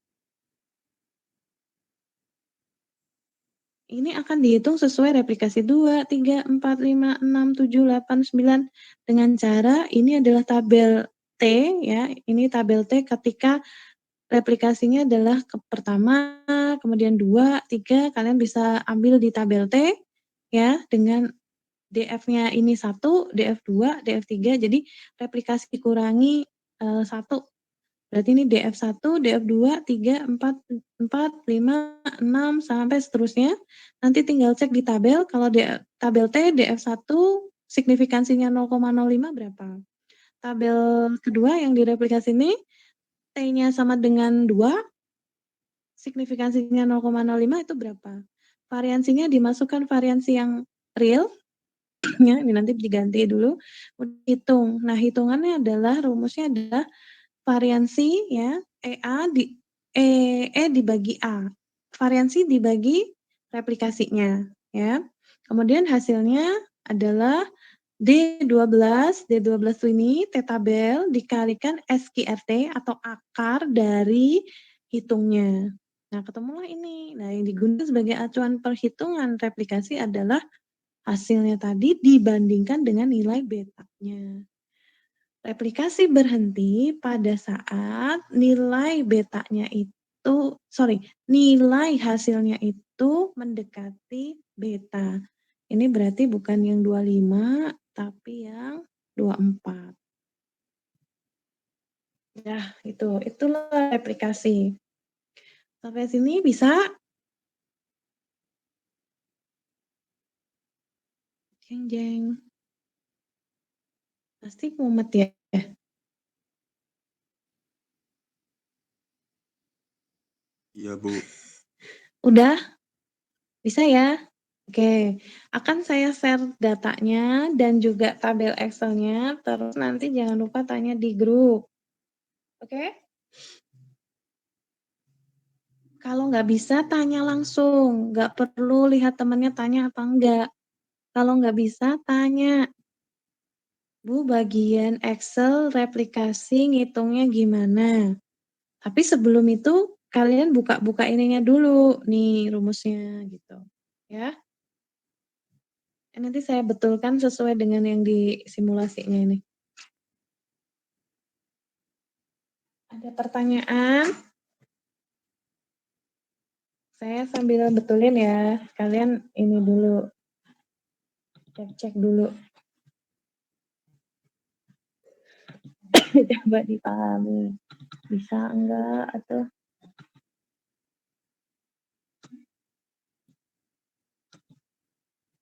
Ini akan dihitung sesuai replikasi 2, 3, 4, 5, 6, 7, 8, 9 dengan cara ini adalah tabel T ya. Ini tabel T ketika replikasinya adalah pertama, kemudian 2, 3 kalian bisa ambil di tabel T ya dengan DF-nya ini 1, DF2, DF3 jadi replikasi kurangi 1. Berarti ini DF1, DF2, 3, 4, 4, 5, 6 sampai seterusnya. Nanti tinggal cek di tabel kalau tabel T DF1 signifikansinya 0,05 berapa. Tabel kedua yang direplikasi ini T-nya sama dengan 2, signifikansinya 0,05 itu berapa? Variansinya dimasukkan variansi yang real, ya, ini nanti diganti dulu, hitung. Nah, hitungannya adalah, rumusnya adalah variansi ya, E dibagi A. Variansi dibagi replikasinya, ya. Kemudian hasilnya adalah D12 ini T tabel dikalikan SQRT atau akar dari hitungnya. Nah, ketemulah ini. Nah, yang digunakan sebagai acuan perhitungan replikasi adalah hasilnya tadi dibandingkan dengan nilai betanya. Replikasi berhenti pada saat nilai betanya nilai hasilnya itu mendekati beta. Ini berarti bukan yang 25, tapi yang 24. Ya, itulah replikasi. Sampai sini bisa? Jeng jeng. Pasti mumet ya. Iya, Bu. Udah? Bisa ya? Oke, akan saya share datanya dan juga tabel Excel-nya, terus nanti jangan lupa tanya di grup. Oke? Kalau nggak bisa, tanya langsung. Nggak perlu lihat temennya tanya apa enggak. Kalau nggak bisa, tanya. Bu, bagian Excel replikasi ngitungnya gimana? Tapi sebelum itu, kalian buka-buka ininya dulu, nih rumusnya gitu. Ya. Nanti saya betulkan sesuai dengan yang di simulasinya ini. Ada pertanyaan? Saya sambil betulin ya. Kalian ini dulu. Cek-cek dulu. Coba dipahami. Bisa enggak atau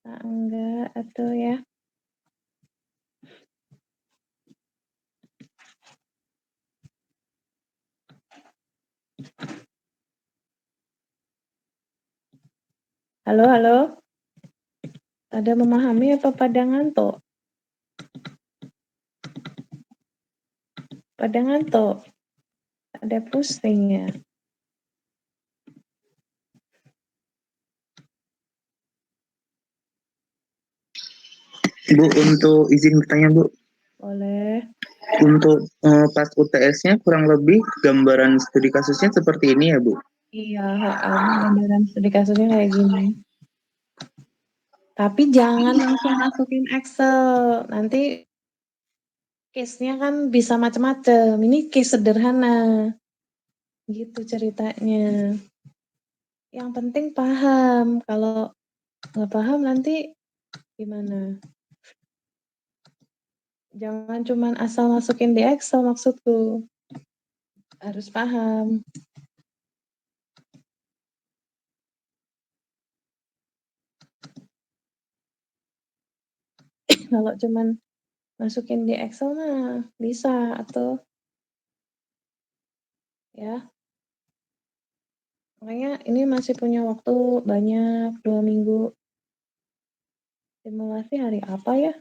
enggak atau ya. Halo, halo. Ada memahami atau pada ngantuk? Pada ngantuk? Ada pusing ya? Bu, untuk izin bertanya, Bu. Boleh. Untuk pas UTS-nya kurang lebih gambaran studi kasusnya seperti ini ya, Bu? Iya, gambaran studi kasusnya kayak gini. Tapi jangan langsung masukin Excel. Nanti case-nya kan bisa macam-macam. Ini case sederhana. Gitu ceritanya. Yang penting paham. Kalau nggak paham nanti gimana? Jangan cuman asal masukin di Excel maksudku. Harus paham. Kalau cuman masukin di Excel mah bisa atau ya. Makanya ini masih punya waktu banyak, 2 minggu. Simulasi hari apa ya?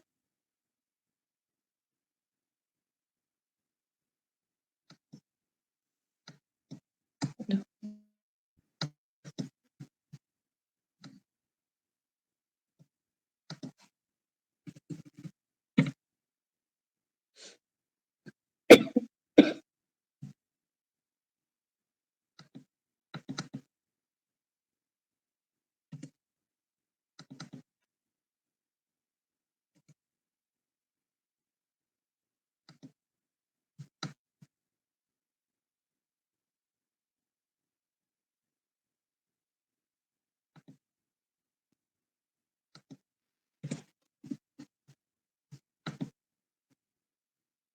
Aduh.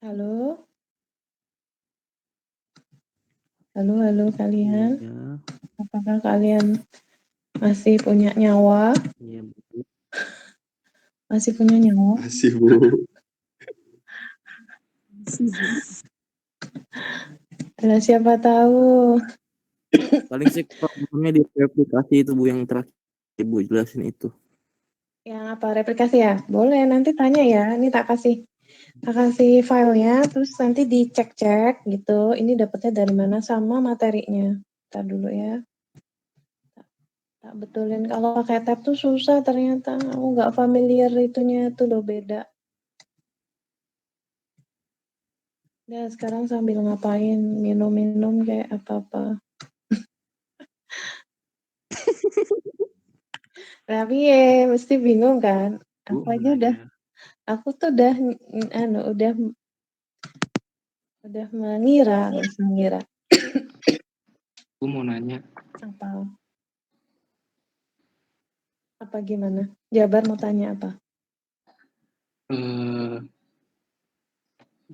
Halo? Halo kalian. Iya. Apakah kalian masih punya nyawa? Iya, Bu. Masih punya nyawa? Masih, Bu. Lah siapa tahu. Paling sih problemnya di aplikasi itu Bu yang terakhir Ibu jelasin itu. Yang apa? Replikasi ya? Boleh, nanti tanya ya. Ini tak kasih filenya, terus nanti dicek-cek gitu. Ini dapetnya dari mana sama materinya. Entar dulu ya. Tak betulin. Kalau pakai tab tuh susah ternyata. Aku nggak familiar itunya tuh loh, beda. Ya sekarang sambil ngapain? Minum-minum kayak apa-apa. Tapi ya mesti bingung kan? Bu, Aku aja udah, aku tuh udah mengira. Aku mau nanya, Apa gimana? Jabar mau tanya apa?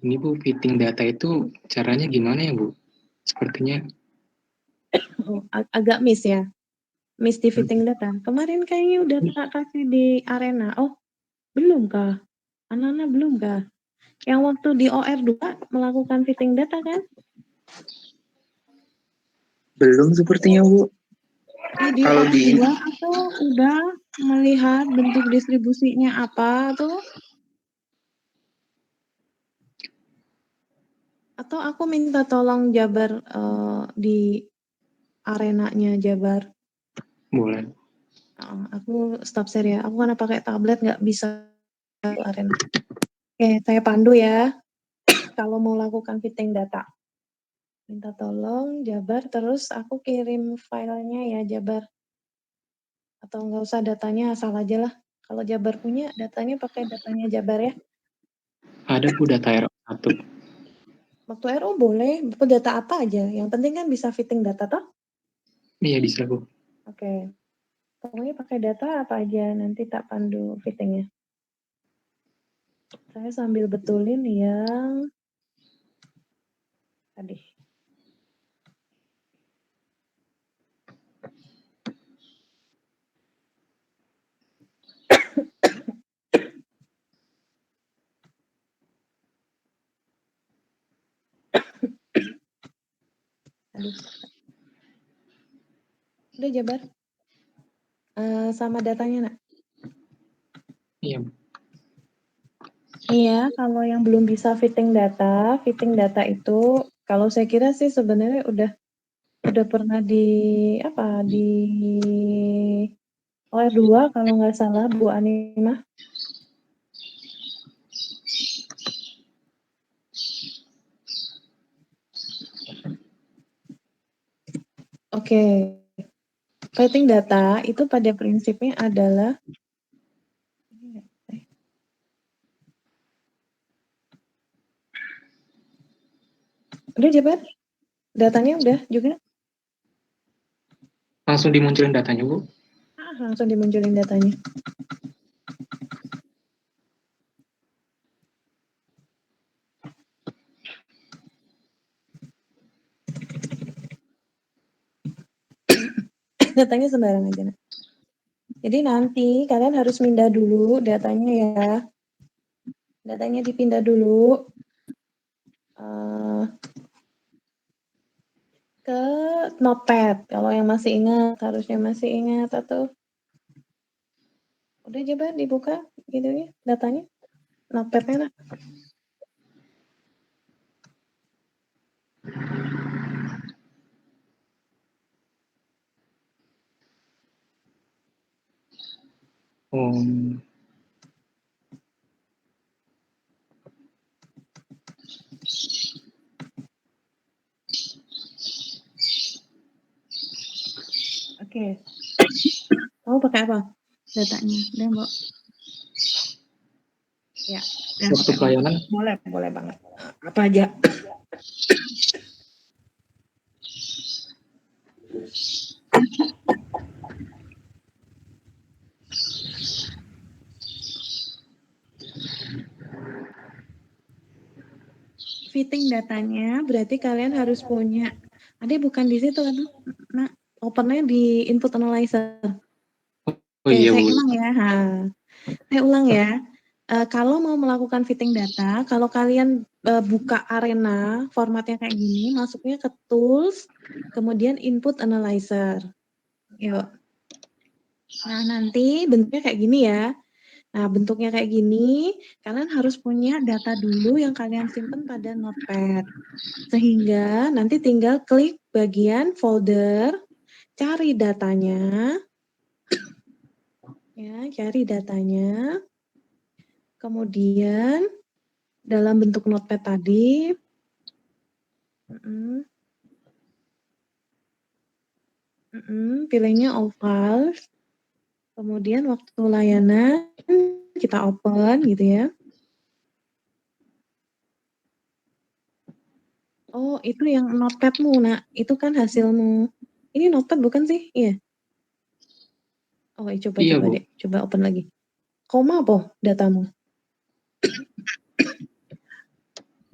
ini Bu, fitting data itu caranya gimana ya Bu? Sepertinya Oh, agak miss ya. Miss di fitting data. Kemarin kayaknya udah tak kasih di arena. Oh, belum kah? Anak-anak belum kah? Yang waktu di OR2 melakukan fitting data kan? Belum sepertinya, Bu. Di Kalau di OR2 atau udah melihat bentuk distribusinya apa tuh? Atau aku minta tolong Jabar di arenanya Jabar. boleh. Aku stop share ya. Aku karena pakai tablet nggak bisa arena. Oke, saya pandu ya. Kalau mau lakukan fitting data. Minta tolong Jabar, terus aku kirim filenya ya Jabar. Atau nggak usah datanya, asal aja lah. Kalau Jabar punya, datanya pakai datanya Jabar ya. Ada Bu data RO1. Waktu RO boleh, data apa aja. Yang penting kan bisa fitting data toh. Iya bisa Bu. Oke. Pokoknya pakai data apa aja, nanti tak pandu fittingnya. Saya sambil betulin yang tadi. Aduh. Udah Jabar. Sama datanya nak. Iya Bu. Iya, kalau yang belum bisa fitting data itu kalau saya kira sih sebenarnya udah pernah di OR2 kalau nggak salah Bu Animah. Oke. Fitting data itu pada prinsipnya adalah udah Jabar? Datanya udah juga? Langsung dimunculin datanya Bu. Langsung dimunculin datanya. Datanya sembarang aja. Nak. Jadi nanti kalian harus pindah dulu datanya ya. Datanya dipindah dulu. ke Notepad. Kalau yang masih ingat, harusnya masih ingat atau udah coba dibuka gitu ya datanya, Notepad-nya lah. Oh, Oke. Kamu pakai apa datanya? Udah, Mbak? Ya, udah waktu pakai apa? pelayanan Boleh banget. Apa aja? Fitting datanya berarti kalian harus punya. Ada bukan di situ kan? Nah, opennya di input analyzer. oh Oke, iya saya Bu. ulang ya. Saya ulang ya. Kalau mau melakukan fitting data, kalau kalian buka Arena, formatnya kayak gini, masuknya ke Tools, kemudian Input Analyzer. Yuk. Nah, nanti bentuknya kayak gini ya. Nah, bentuknya kayak gini, kalian harus punya data dulu yang kalian simpan pada Notepad. Sehingga nanti tinggal klik bagian folder, cari datanya, ya, cari datanya. Kemudian dalam bentuk Notepad tadi, pilihnya all files. Kemudian waktu layanan kita open gitu ya. Oh, itu yang Notepad-mu, Nak. Itu kan hasilmu. Ini Notepad bukan sih? Iya. Oh, coba Iya Bu. deh. Coba open lagi. Koma apa datamu?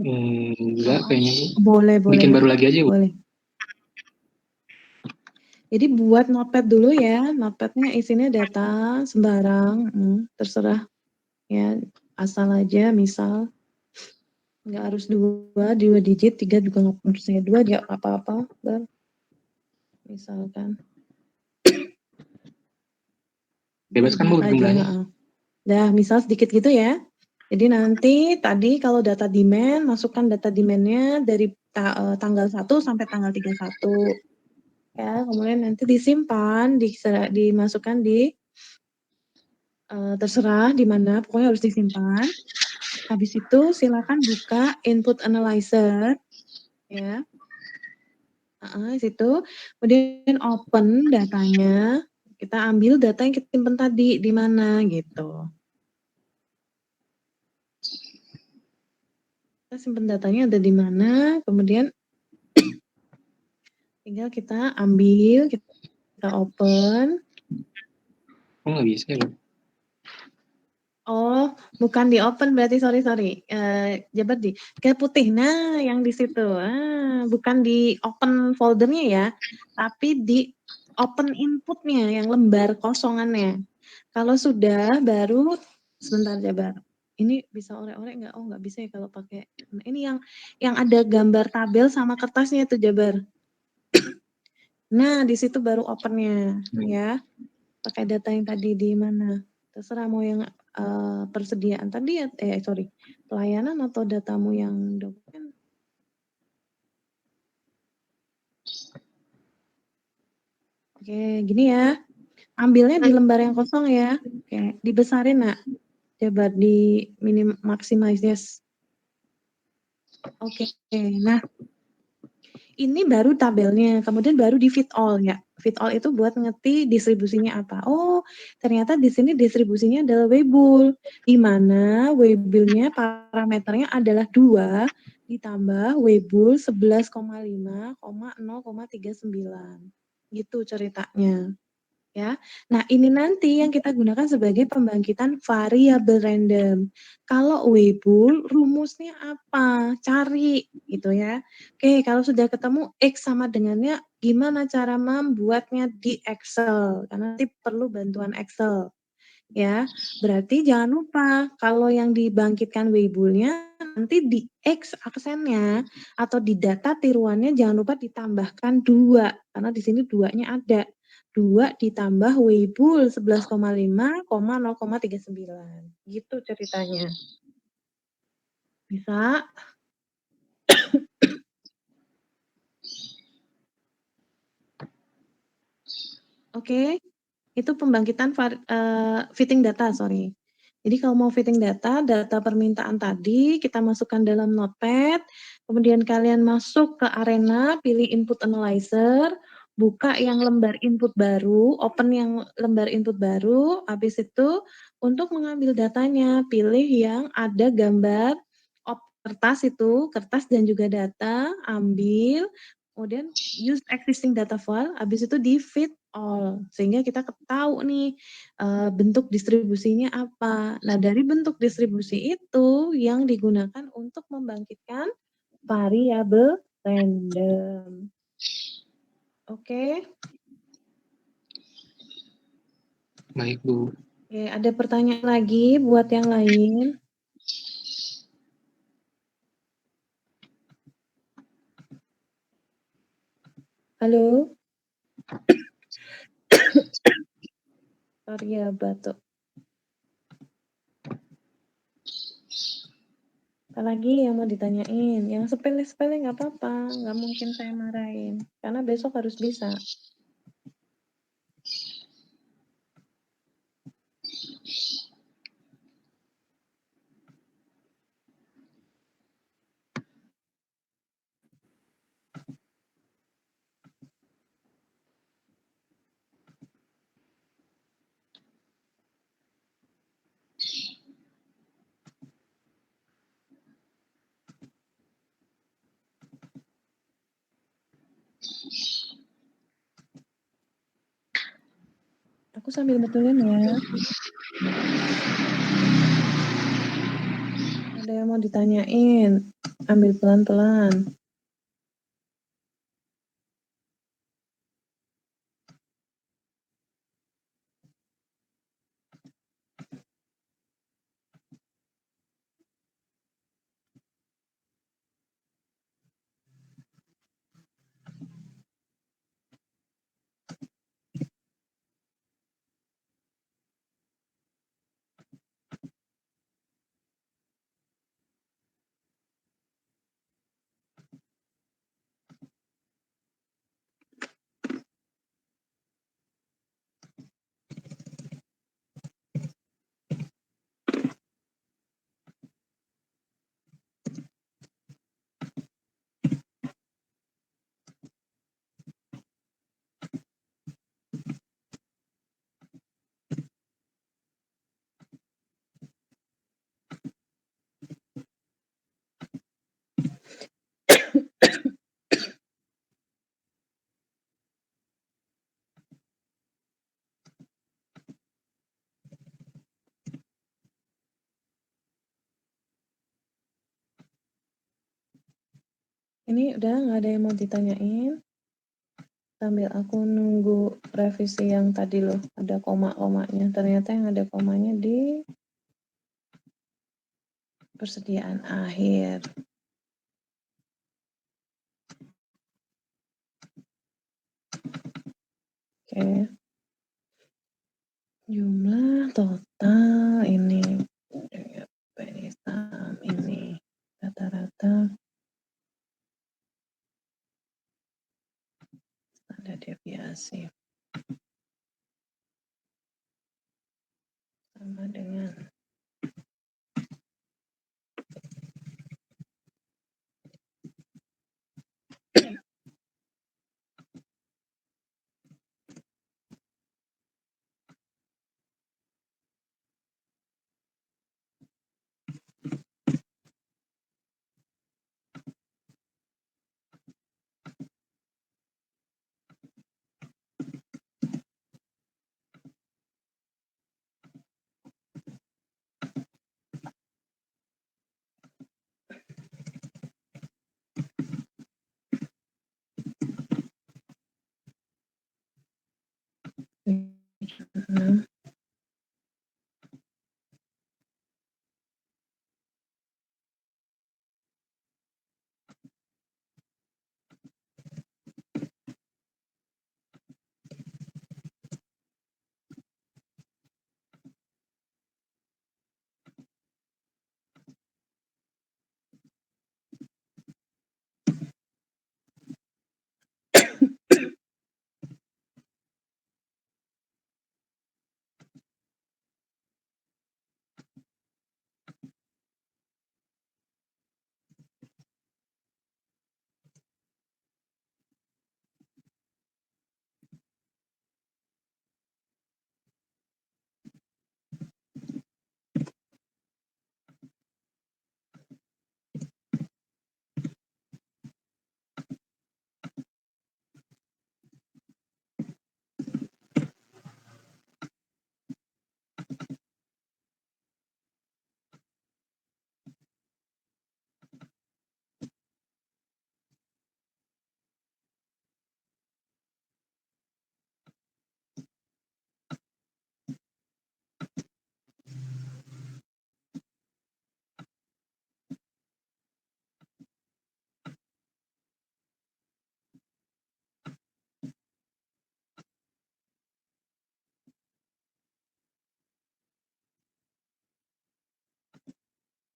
Enggak kayaknya Bu. Boleh. Bikin baru lagi aja Bu. Boleh. Jadi buat Notepad dulu ya. Notepad-nya isinya data sembarang, terserah ya. Asal aja misal nggak harus dua digit, 3 juga nggak harusnya 2 ya apa-apa. Misalkan Bebas kan Bu banyak aja. jumlahnya? Dah, misal sedikit gitu ya. Jadi nanti tadi kalau data demand, masukkan data demand-nya dari tanggal 1 sampai tanggal 31. Ya, kemudian nanti disimpan, dimasukkan di terserah di mana, pokoknya harus disimpan. Habis itu silakan buka input analyzer ya. Situ. Kemudian open datanya. Kita ambil data yang kita simpan tadi di mana gitu. Kita simpan datanya ada di mana, kemudian tinggal kita ambil, kita open. Oh nggak bisa ya Bu? Oh, bukan di open berarti, sorry. Jabat di kayak putih. Nah, yang di situ. Bukan di open foldernya ya, tapi di open inputnya yang lembar kosongannya. Kalau sudah, baru sebentar Jabar. Ini bisa orek-orek nggak? Oh, nggak bisa ya kalau pakai. Nah, ini yang ada gambar tabel sama kertasnya itu Jabar. Nah, di situ baru opennya ya. Pakai data yang tadi di mana? Terserah mau yang persediaan tadi ya, pelayanan atau datamu yang dokumen. Oke, gini ya. Ambilnya di lembar yang kosong ya. Oke, dibesarin Nak. Coba di maximize yes. Oke, nah ini baru tabelnya, kemudian baru di fit all ya. Fit all itu buat ngerti distribusinya apa. Oh, ternyata di sini distribusinya adalah Weibull, di mana Weibull-nya parameternya adalah 2 ditambah Weibull 11,5, 0,39. Gitu ceritanya. Ya. Nah, ini nanti yang kita gunakan sebagai pembangkitan variabel random. Kalau Weibull rumusnya apa? Cari gitu ya. Oke, kalau sudah ketemu X sama dengannya, gimana cara membuatnya di Excel? Karena nanti perlu bantuan Excel. ya. Berarti jangan lupa kalau yang dibangkitkan Weibullnya nanti di X aksennya atau di data tiruannya jangan lupa ditambahkan 2 karena di sini 2-nya ada. 2 ditambah Weibull 11,5, 0,39. Gitu ceritanya. Bisa? Oke. Itu pembangkitan fitting data, sorry. Jadi kalau mau fitting data permintaan tadi kita masukkan dalam Notepad, kemudian kalian masuk ke Arena, pilih input analyzer, buka yang lembar input baru, open yang lembar input baru, habis itu untuk mengambil datanya, pilih yang ada gambar kertas itu, kertas dan juga data, ambil, kemudian use existing data file, habis itu di fit all, sehingga kita tahu nih bentuk distribusinya apa. Nah, dari bentuk distribusi itu yang digunakan untuk membangkitkan variabel random. Oke? Baik, Bu. Oke, ada pertanyaan lagi buat yang lain? Halo? Sorry ya, batuk. Apalagi yang mau ditanyain? Yang sepele-sepele nggak apa-apa, nggak mungkin saya marahin. Karena besok harus bisa. Aku sambil betulin ya. Ada yang mau ditanyain? Ambil pelan-pelan. Ini udah nggak ada yang mau ditanyain? Sambil aku nunggu revisi yang tadi loh, ada koma-komanya. Ternyata yang ada komanya di persediaan akhir. Oke. Jumlah total ini saham ini rata-rata ada deviasi sama dengan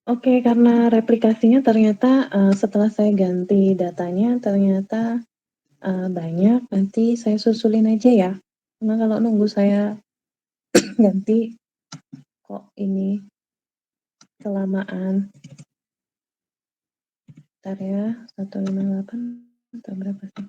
Oke, karena replikasinya ternyata, setelah saya ganti datanya ternyata, banyak, nanti saya susulin aja ya. Karena kalau nunggu saya ganti, kok ini kelamaan. Bentar ya, 158 atau berapa sih?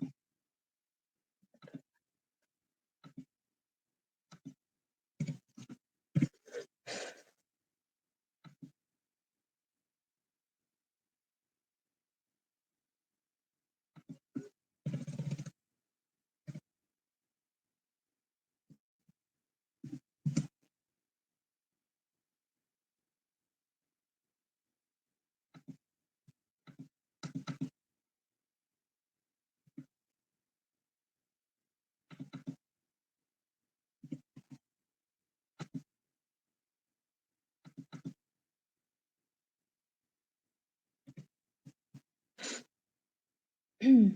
Hmm.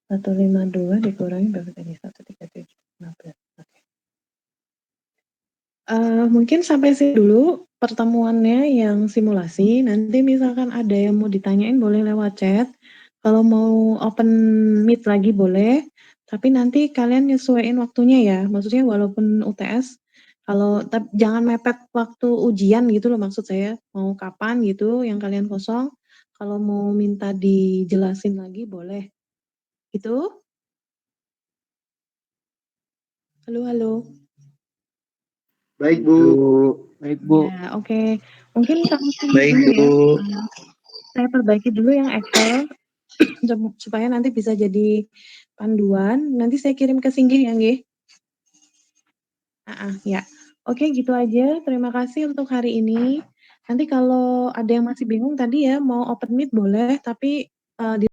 152 dikurangi berapa tadi? 137, 15, oke. Mungkin sampai sini dulu pertemuannya yang simulasi, nanti misalkan ada yang mau ditanyain boleh lewat chat, kalau mau open meet lagi boleh, tapi nanti kalian nyesuaiin waktunya ya, maksudnya walaupun UTS, kalau jangan mepet waktu ujian gitu loh maksud saya, mau kapan gitu yang kalian kosong, kalau mau minta dijelasin lagi boleh. Gitu? Halo halo? Baik, Bu. Baik, Bu. Ya, oke. Mungkin sampai sini Baik, dulu ya, Bu. saya perbaiki dulu yang Excel, supaya nanti bisa jadi panduan, nanti saya kirim ke Singgih ya, nggih? Ya. Oke, gitu aja, terima kasih untuk hari ini. Nanti kalau ada yang masih bingung tadi ya, mau open meet boleh, tapi, di